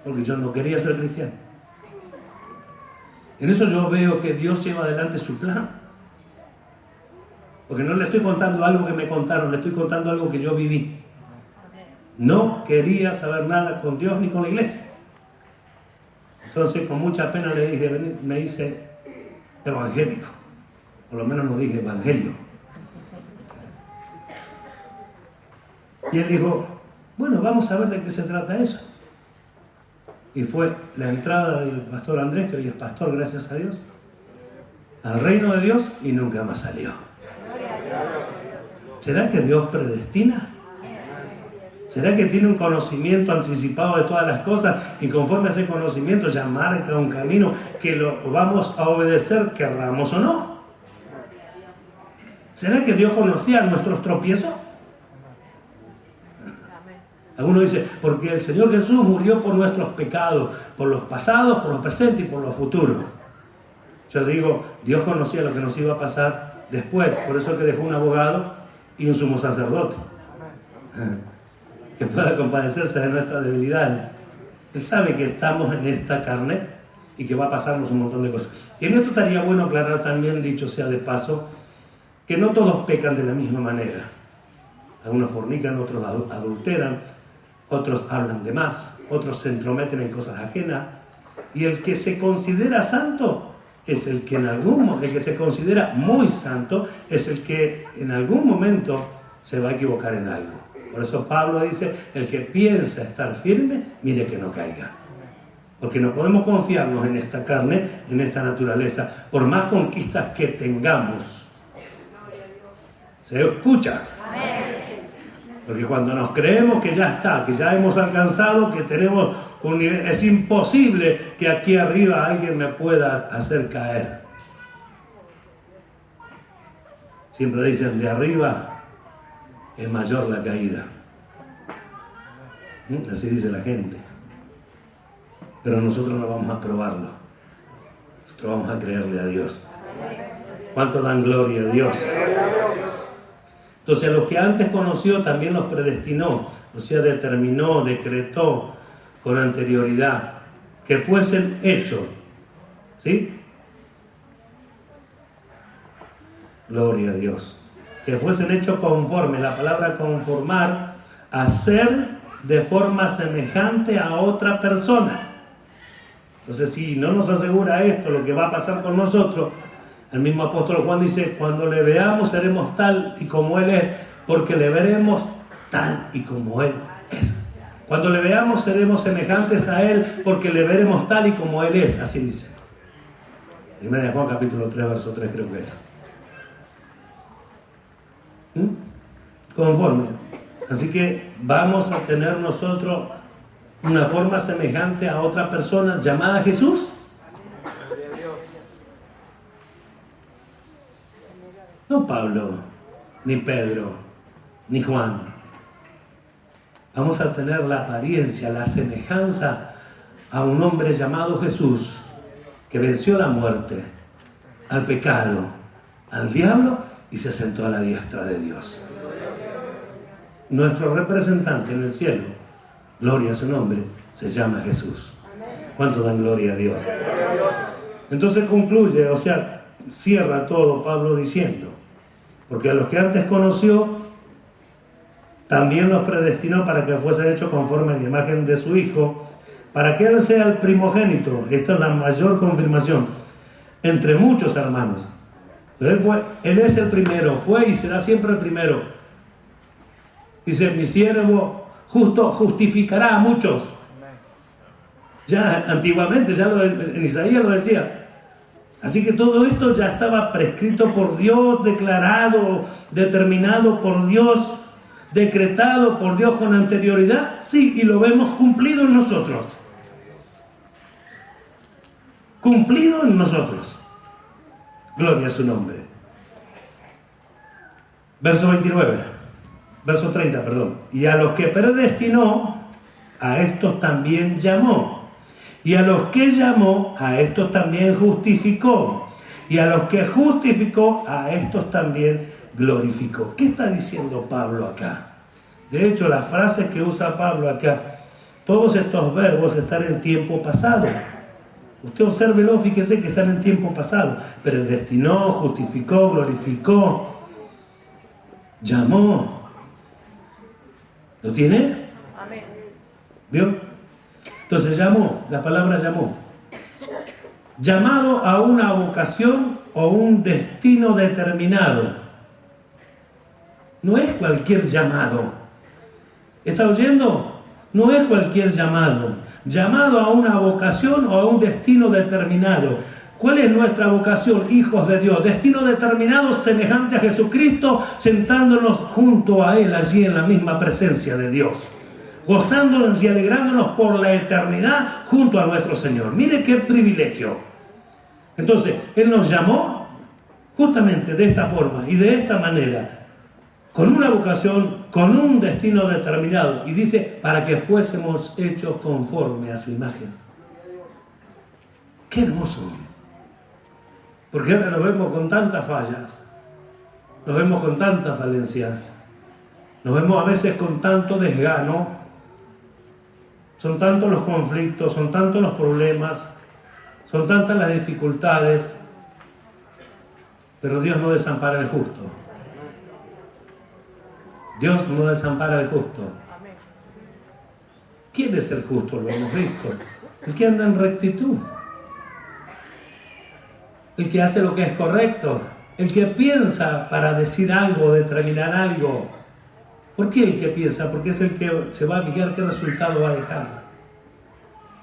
porque yo no quería ser cristiano. En eso yo veo que Dios lleva adelante su plan. Porque no le estoy contando algo que me contaron, le estoy contando algo que yo viví. No quería saber nada con Dios ni con la iglesia. Entonces con mucha pena le dije, me hice evangélico. Por lo menos no dije evangelio. Y él dijo, bueno, vamos a ver de qué se trata eso. Y fue la entrada del pastor Andrés, que hoy es pastor, gracias a Dios, al reino de Dios y nunca más salió. ¿Será que Dios predestina? ¿Será que tiene un conocimiento anticipado de todas las cosas y conforme a ese conocimiento ya marca un camino que lo vamos a obedecer, querramos o no? ¿Será que Dios conocía nuestros tropiezos? Algunos dicen, porque el Señor Jesús murió por nuestros pecados, por los pasados, por los presentes y por los futuros. Yo digo, Dios conocía lo que nos iba a pasar después, por eso es que dejó un abogado y un sumo sacerdote. que pueda compadecerse de nuestras debilidades. Él sabe que estamos en esta carne y que va a pasarnos un montón de cosas. Y en esto estaría bueno aclarar también, dicho sea de paso, que no todos pecan de la misma manera. Algunos fornican, otros adulteran, otros hablan de más, otros se entrometen en cosas ajenas. Y el que se considera santo es el que el que se considera muy santo es el que en algún momento se va a equivocar en algo. Por eso Pablo dice, el que piensa estar firme, mire que no caiga. Porque no podemos confiarnos en esta carne, en esta naturaleza, por más conquistas que tengamos. ¿Se escucha? Porque cuando nos creemos que ya está, que ya hemos alcanzado, que tenemos un nivel, es imposible que aquí arriba alguien me pueda hacer caer. Siempre dicen, de arriba es mayor la caída. Así dice la gente. Pero nosotros no vamos a probarlo. Nosotros vamos a creerle a Dios. ¿Cuánto dan gloria a Dios? Entonces a los que antes conoció también los predestinó, o sea, determinó, decretó con anterioridad que fuesen hechos. ¿Sí? Gloria a Dios. Que fuesen hechos conforme, la palabra conformar, hacer de forma semejante a otra persona. Entonces, si no nos asegura esto, lo que va a pasar con nosotros, el mismo apóstol Juan dice, cuando le veamos seremos tal y como Él es, porque le veremos tal y como Él es. Cuando le veamos seremos semejantes a Él, porque le veremos tal y como Él es, así dice. Primera de Juan capítulo 3, verso 3 creo que es. Conforme. Así que vamos a tener nosotros una forma semejante a otra persona llamada Jesús. No Pablo, ni Pedro, ni Juan. Vamos a tener la apariencia, la semejanza a un hombre llamado Jesús, que venció la muerte, al pecado, al diablo y se sentó a la diestra de Dios. Nuestro representante en el cielo, gloria a su nombre, se llama Jesús. ¿Cuánto dan gloria a Dios? Entonces concluye, o sea, cierra todo Pablo diciendo, porque a los que antes conoció, también los predestinó para que fuesen hechos conforme a la imagen de su Hijo, para que Él sea el primogénito. Esta es la mayor confirmación, entre muchos hermanos. Él es el primero, fue y será siempre el primero. Dice, mi siervo justo justificará a muchos. Ya antiguamente, en Isaías lo decía. Así que todo esto ya estaba prescrito por Dios, declarado, determinado por Dios, decretado por Dios con anterioridad. Sí, y lo vemos cumplido en nosotros. Cumplido en nosotros. Gloria a su nombre. Verso 30, perdón. Y a los que predestinó, a estos también llamó. Y a los que llamó, a estos también justificó. Y a los que justificó, a estos también glorificó. ¿Qué está diciendo Pablo acá? De hecho, las frases que usa Pablo acá, todos estos verbos están en tiempo pasado. Usted obsérvelo, fíjese que están en tiempo pasado. Predestinó, justificó, glorificó, llamó. ¿Lo tiene? Amén. ¿Vio? Entonces llamó, la palabra llamó. Llamado a una vocación o un destino determinado. No es cualquier llamado. ¿Está oyendo? No es cualquier llamado. Llamado a una vocación o a un destino determinado. ¿Cuál es nuestra vocación, hijos de Dios? Destino determinado semejante a Jesucristo, sentándonos junto a Él allí en la misma presencia de Dios, gozándonos y alegrándonos por la eternidad junto a nuestro Señor. Mire qué privilegio. Entonces, Él nos llamó justamente de esta forma y de esta manera, con una vocación, con un destino determinado, y dice, para que fuésemos hechos conforme a su imagen. ¡Qué hermoso! Porque ahora nos vemos con tantas fallas, nos vemos con tantas falencias, Nos vemos a veces con tanto desgano, son tantos los conflictos, son tantos los problemas, son tantas las dificultades, pero Dios no desampara al justo. Dios no desampara al justo. ¿Quién es el justo? Lo hemos visto. El que anda en rectitud. El que hace lo que es correcto. El que piensa para decir algo, determinar algo. ¿Por qué el que piensa? Porque es el que se va a fijar qué resultado va a dejar.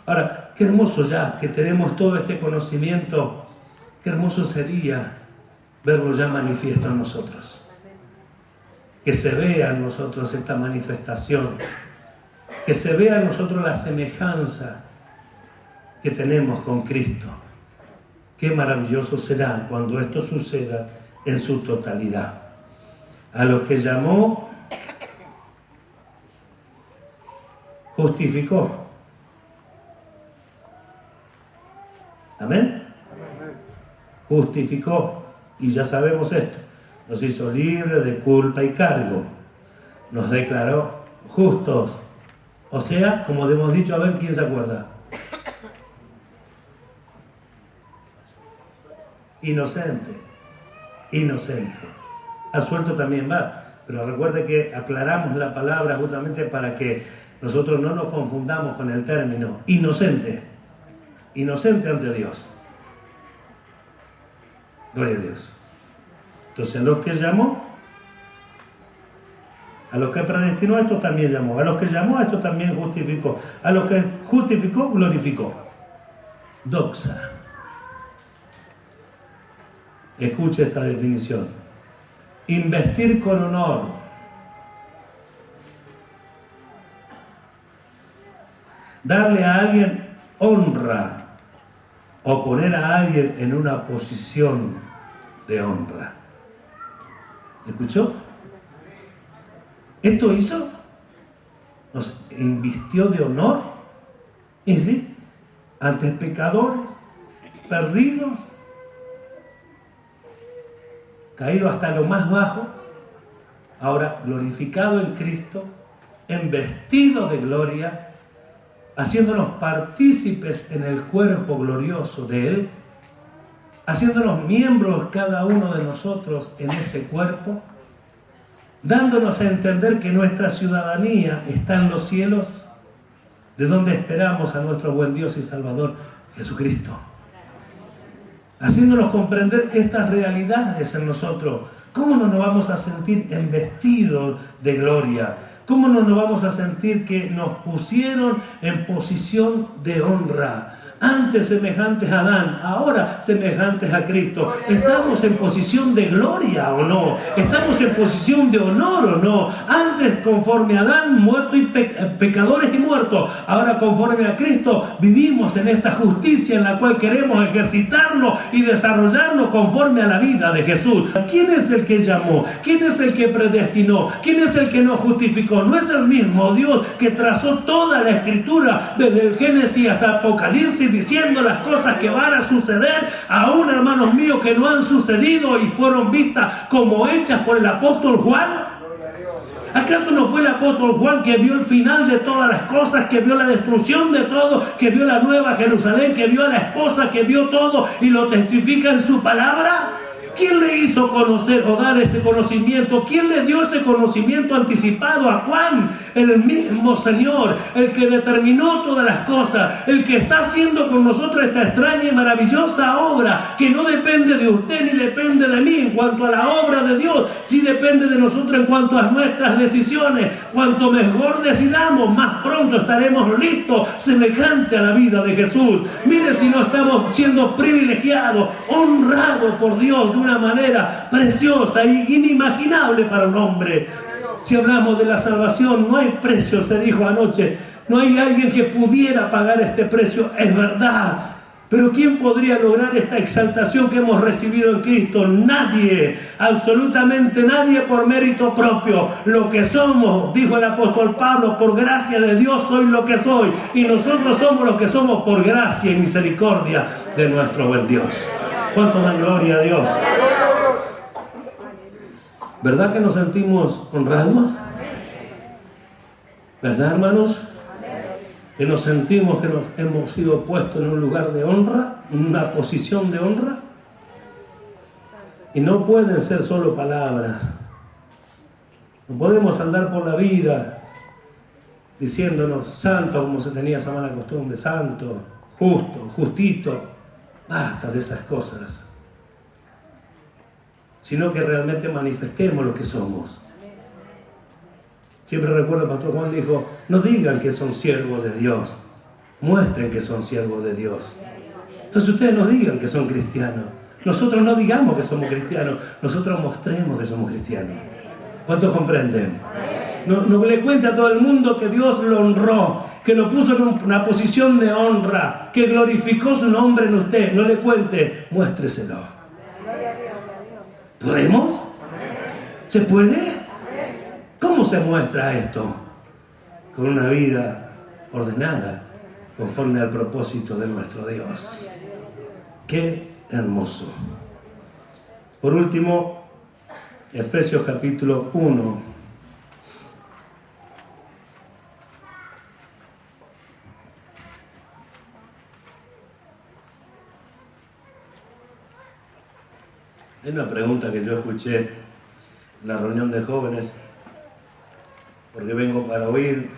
Ahora, qué hermoso ya que tenemos todo este conocimiento. Qué hermoso sería verlo ya manifiesto en nosotros. Que se vea en nosotros esta manifestación. Que se vea en nosotros la semejanza que tenemos con Cristo. Qué maravilloso será cuando esto suceda en su totalidad. A los que llamó, justificó. Amén. Justificó. Y ya sabemos esto. Nos hizo libres de culpa y cargo. Nos declaró justos. O sea, como hemos dicho, a ver quién se acuerda. Inocente. Inocente. Absuelto también va. Pero recuerde que aclaramos la palabra justamente para que nosotros no nos confundamos con el término inocente. Inocente ante Dios. Gloria a Dios. Entonces, a los que llamó, a los que predestinó, a estos también llamó. A los que llamó, a estos también justificó. A los que justificó, glorificó. Doxa. Escuche esta definición. Investir con honor. Darle a alguien honra. O poner a alguien en una posición de honra. ¿Escuchó? Esto hizo, nos invistió de honor, y sí, ante pecadores, perdidos, caído hasta lo más bajo, ahora glorificado en Cristo, investido de gloria, haciéndonos partícipes en el cuerpo glorioso de Él, haciéndonos miembros cada uno de nosotros en ese cuerpo, dándonos a entender que nuestra ciudadanía está en los cielos, de donde esperamos a nuestro buen Dios y Salvador, Jesucristo. Haciéndonos comprender estas realidades en nosotros. ¿Cómo no nos vamos a sentir investidos de gloria? ¿Cómo no nos vamos a sentir que nos pusieron en posición de honra? Antes semejantes a Adán, ahora semejantes a Cristo. ¿Estamos en posición de gloria o no? ¿Estamos en posición de honor o no? Antes conforme a Adán, muertos y pecadores y muertos. Ahora conforme a Cristo, vivimos en esta justicia en la cual queremos ejercitarnos y desarrollarnos conforme a la vida de Jesús. ¿Quién es el que llamó? ¿Quién es el que predestinó? ¿Quién es el que nos justificó? ¿No es el mismo Dios que trazó toda la Escritura desde el Génesis hasta Apocalipsis, diciendo las cosas que van a suceder, aún hermanos míos que no han sucedido y fueron vistas como hechas por el apóstol Juan? ¿Acaso no fue el apóstol Juan que vio el final de todas las cosas, que vio la destrucción de todo, que vio la nueva Jerusalén, que vio a la esposa, que vio todo y lo testifica en su palabra? ¿Quién le hizo conocer o dar ese conocimiento? ¿Quién le dio ese conocimiento anticipado a Juan? El mismo Señor, el que determinó todas las cosas, el que está haciendo con nosotros esta extraña y maravillosa obra, que no depende de usted ni depende de mí en cuanto a la obra de Dios, sí depende de nosotros en cuanto a nuestras decisiones. Cuanto mejor decidamos, más pronto estaremos listos, semejante a la vida de Jesús. Mire si no estamos siendo privilegiados, honrados por Dios de una manera preciosa e inimaginable para un hombre. Si hablamos de la salvación, no hay precio, se dijo anoche. No hay alguien que pudiera pagar este precio, es verdad. Pero ¿quién podría lograr esta exaltación que hemos recibido en Cristo? Nadie, absolutamente nadie por mérito propio. Lo que somos, dijo el apóstol Pablo, por gracia de Dios soy lo que soy. Y nosotros somos lo que somos por gracia y misericordia de nuestro buen Dios. ¿Cuánto dan gloria a Dios? ¿Verdad que nos sentimos honrados? ¿Verdad, hermanos? Que nos sentimos que nos hemos sido puestos en un lugar de honra, en una posición de honra. Y no pueden ser solo palabras. No podemos andar por la vida diciéndonos santo, como se tenía esa mala costumbre, santo, justo, justito. Basta de esas cosas. Sino que realmente manifestemos lo que somos. Siempre recuerdo, el pastor Juan dijo, no digan que son siervos de Dios, muestren que son siervos de Dios. Entonces ustedes no digan que son cristianos. Nosotros no digamos que somos cristianos, nosotros mostremos que somos cristianos. ¿Cuántos comprenden? No le cuente a todo el mundo que Dios lo honró, que lo puso en una posición de honra, que glorificó su nombre en usted. No le cuente, muéstreselo. ¿Podemos? ¿Se puede? ¿Cómo se muestra esto? Con una vida ordenada, conforme al propósito de nuestro Dios. ¡Qué hermoso! Por último, Efesios capítulo 1. Hay una pregunta que yo escuché en la reunión de jóvenes, porque vengo para oír,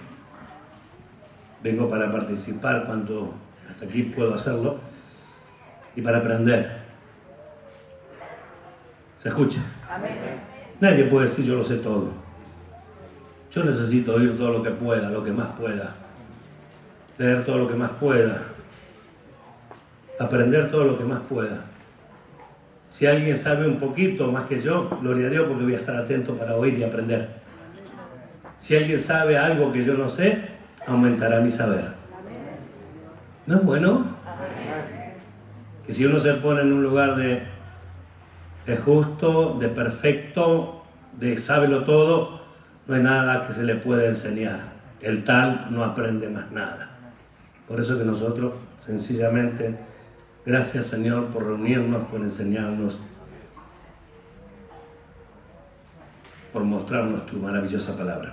vengo para participar cuando hasta aquí puedo hacerlo, y para aprender. ¿Se escucha? Amén. Nadie puede decir yo lo sé todo. Yo necesito oír todo lo que pueda, lo que más pueda, leer todo lo que más pueda, aprender todo lo que más pueda. Si alguien sabe un poquito más que yo, gloria a Dios, porque voy a estar atento para oír y aprender. Si alguien sabe algo que yo no sé, aumentará mi saber. ¿No es bueno? Que si uno se pone en un lugar de justo, de perfecto, de sábelo todo, no hay nada que se le pueda enseñar. El tal no aprende más nada. Por eso que nosotros, sencillamente, gracias Señor por reunirnos, por enseñarnos, por mostrarnos tu maravillosa palabra.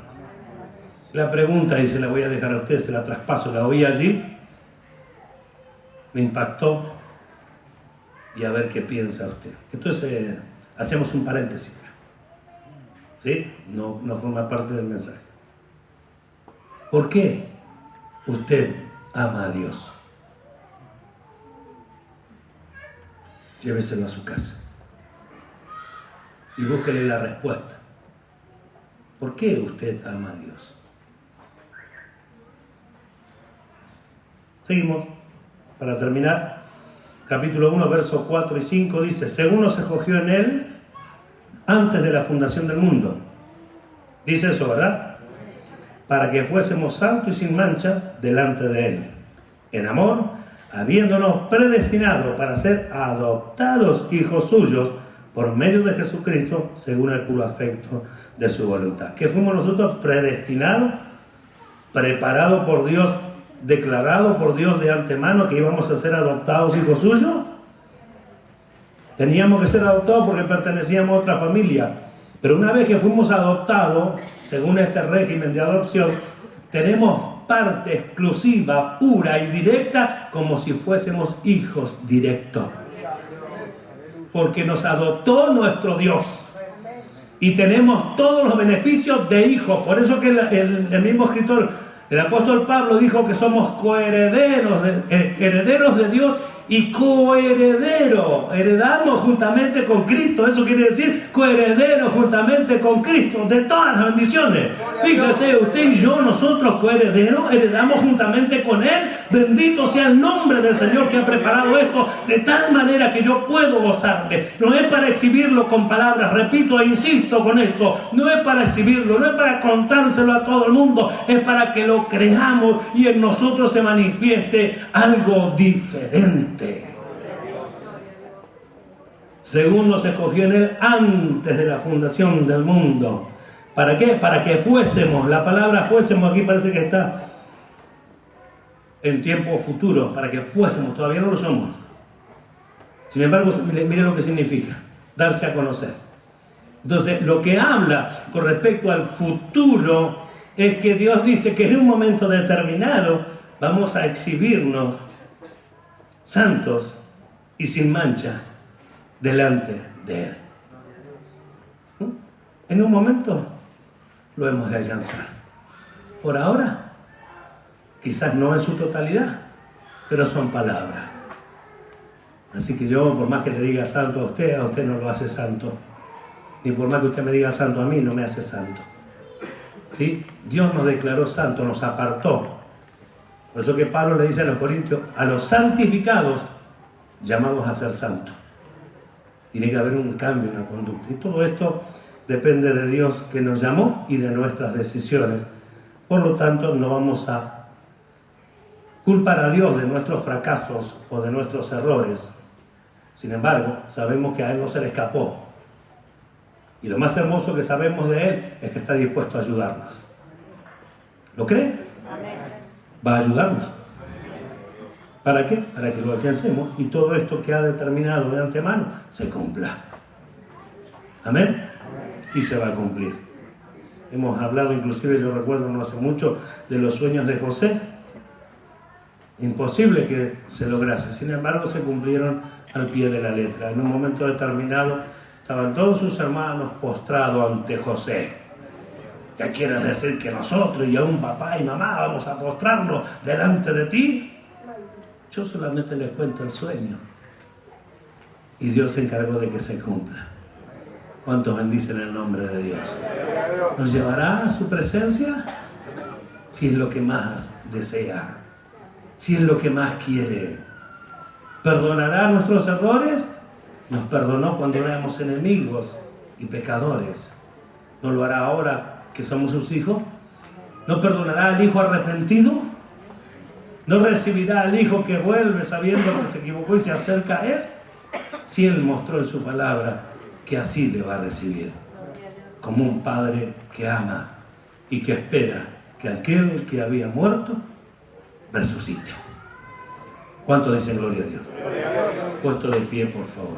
La pregunta, y se la voy a dejar a usted, se la traspaso, la oí allí, me impactó, y a ver qué piensa usted. Entonces, hacemos un paréntesis. ¿Sí? No forma parte del mensaje. ¿Por qué usted ama a Dios? Lléveselo a su casa y búsquele la respuesta. ¿Por qué usted ama a Dios? Seguimos. Para terminar, capítulo 1, versos 4 y 5 dice: según nos escogió en Él antes de la fundación del mundo. Dice eso, ¿verdad? Para que fuésemos santos y sin mancha delante de Él, en amor, habiéndonos predestinado para ser adoptados hijos suyos por medio de Jesucristo, según el puro afecto de su voluntad. Que fuimos nosotros predestinados, preparados por Dios, declarado por Dios de antemano que íbamos a ser adoptados hijos suyos. Teníamos que ser adoptados porque pertenecíamos a otra familia, pero una vez que fuimos adoptados, según este régimen de adopción, tenemos parte exclusiva, pura y directa, como si fuésemos hijos directos, porque nos adoptó nuestro Dios y tenemos todos los beneficios de hijos. Por eso que el mismo escritor, el apóstol Pablo, dijo que somos coherederos, herederos de Dios y coherederos. Heredamos juntamente con Cristo. Eso quiere decir coherederos juntamente con Cristo de todas las bendiciones. Fíjese, usted y yo, nosotros coherederos, heredamos juntamente con Él. Bendito sea el nombre del Señor que ha preparado esto de tal manera que yo puedo gozarle. No es para exhibirlo con palabras, repito e insisto con esto, no es para exhibirlo, no es para contárselo a todo el mundo, es para que lo creamos y en nosotros se manifieste algo diferente. Según nos escogió en Él antes de la fundación del mundo. ¿Para qué? Para que fuésemos. La palabra fuésemos aquí parece que está en tiempo futuro. Para que fuésemos. Todavía no lo somos. Sin embargo, mire lo que significa. Darse a conocer. Entonces, lo que habla con respecto al futuro es que Dios dice que en un momento determinado vamos a exhibirnos santos y sin mancha delante de Él. En un momento lo hemos de alcanzar. Por ahora, quizás no en su totalidad, pero son palabras. Así que yo, por más que le diga santo a usted no lo hace santo. Ni por más que usted me diga santo a mí, no me hace santo. ¿Sí? Dios nos declaró santo, nos apartó. Por eso que Pablo le dice a los corintios, a los santificados, llamados a ser santos. Tiene que haber un cambio en la conducta. Y todo esto depende de Dios que nos llamó y de nuestras decisiones. Por lo tanto, no vamos a culpar a Dios de nuestros fracasos o de nuestros errores. Sin embargo, sabemos que a Él no se le escapó. Y lo más hermoso que sabemos de Él es que está dispuesto a ayudarnos. ¿Lo cree? Va a ayudarnos. ¿Para qué? Para que lo alcancemos y todo esto que ha determinado de antemano se cumpla. ¿Amén? Y se va a cumplir. Hemos hablado, inclusive yo recuerdo no hace mucho, de los sueños de José. Imposible que se lograse. Sin embargo, se cumplieron al pie de la letra. En un momento determinado estaban todos sus hermanos postrados ante José. ¿Qué quieres decir que nosotros y aún papá y mamá vamos a postrarnos delante de ti? Yo solamente les cuento el sueño. Y Dios se encargó de que se cumpla. ¿Cuántos bendicen el nombre de Dios? ¿Nos llevará a su presencia? Si es lo que más desea. Si es lo que más quiere. ¿Perdonará nuestros errores? Nos perdonó cuando éramos enemigos y pecadores. ¿No lo hará ahora que somos sus hijos? ¿No perdonará al hijo arrepentido? ¿No recibirá al hijo que vuelve sabiendo que se equivocó y se acerca a Él? Si Él mostró en su palabra que así le va a recibir, como un padre que ama y que espera que aquel que había muerto resucite. ¿Cuánto dicen gloria a Dios? Puesto de pie, por favor.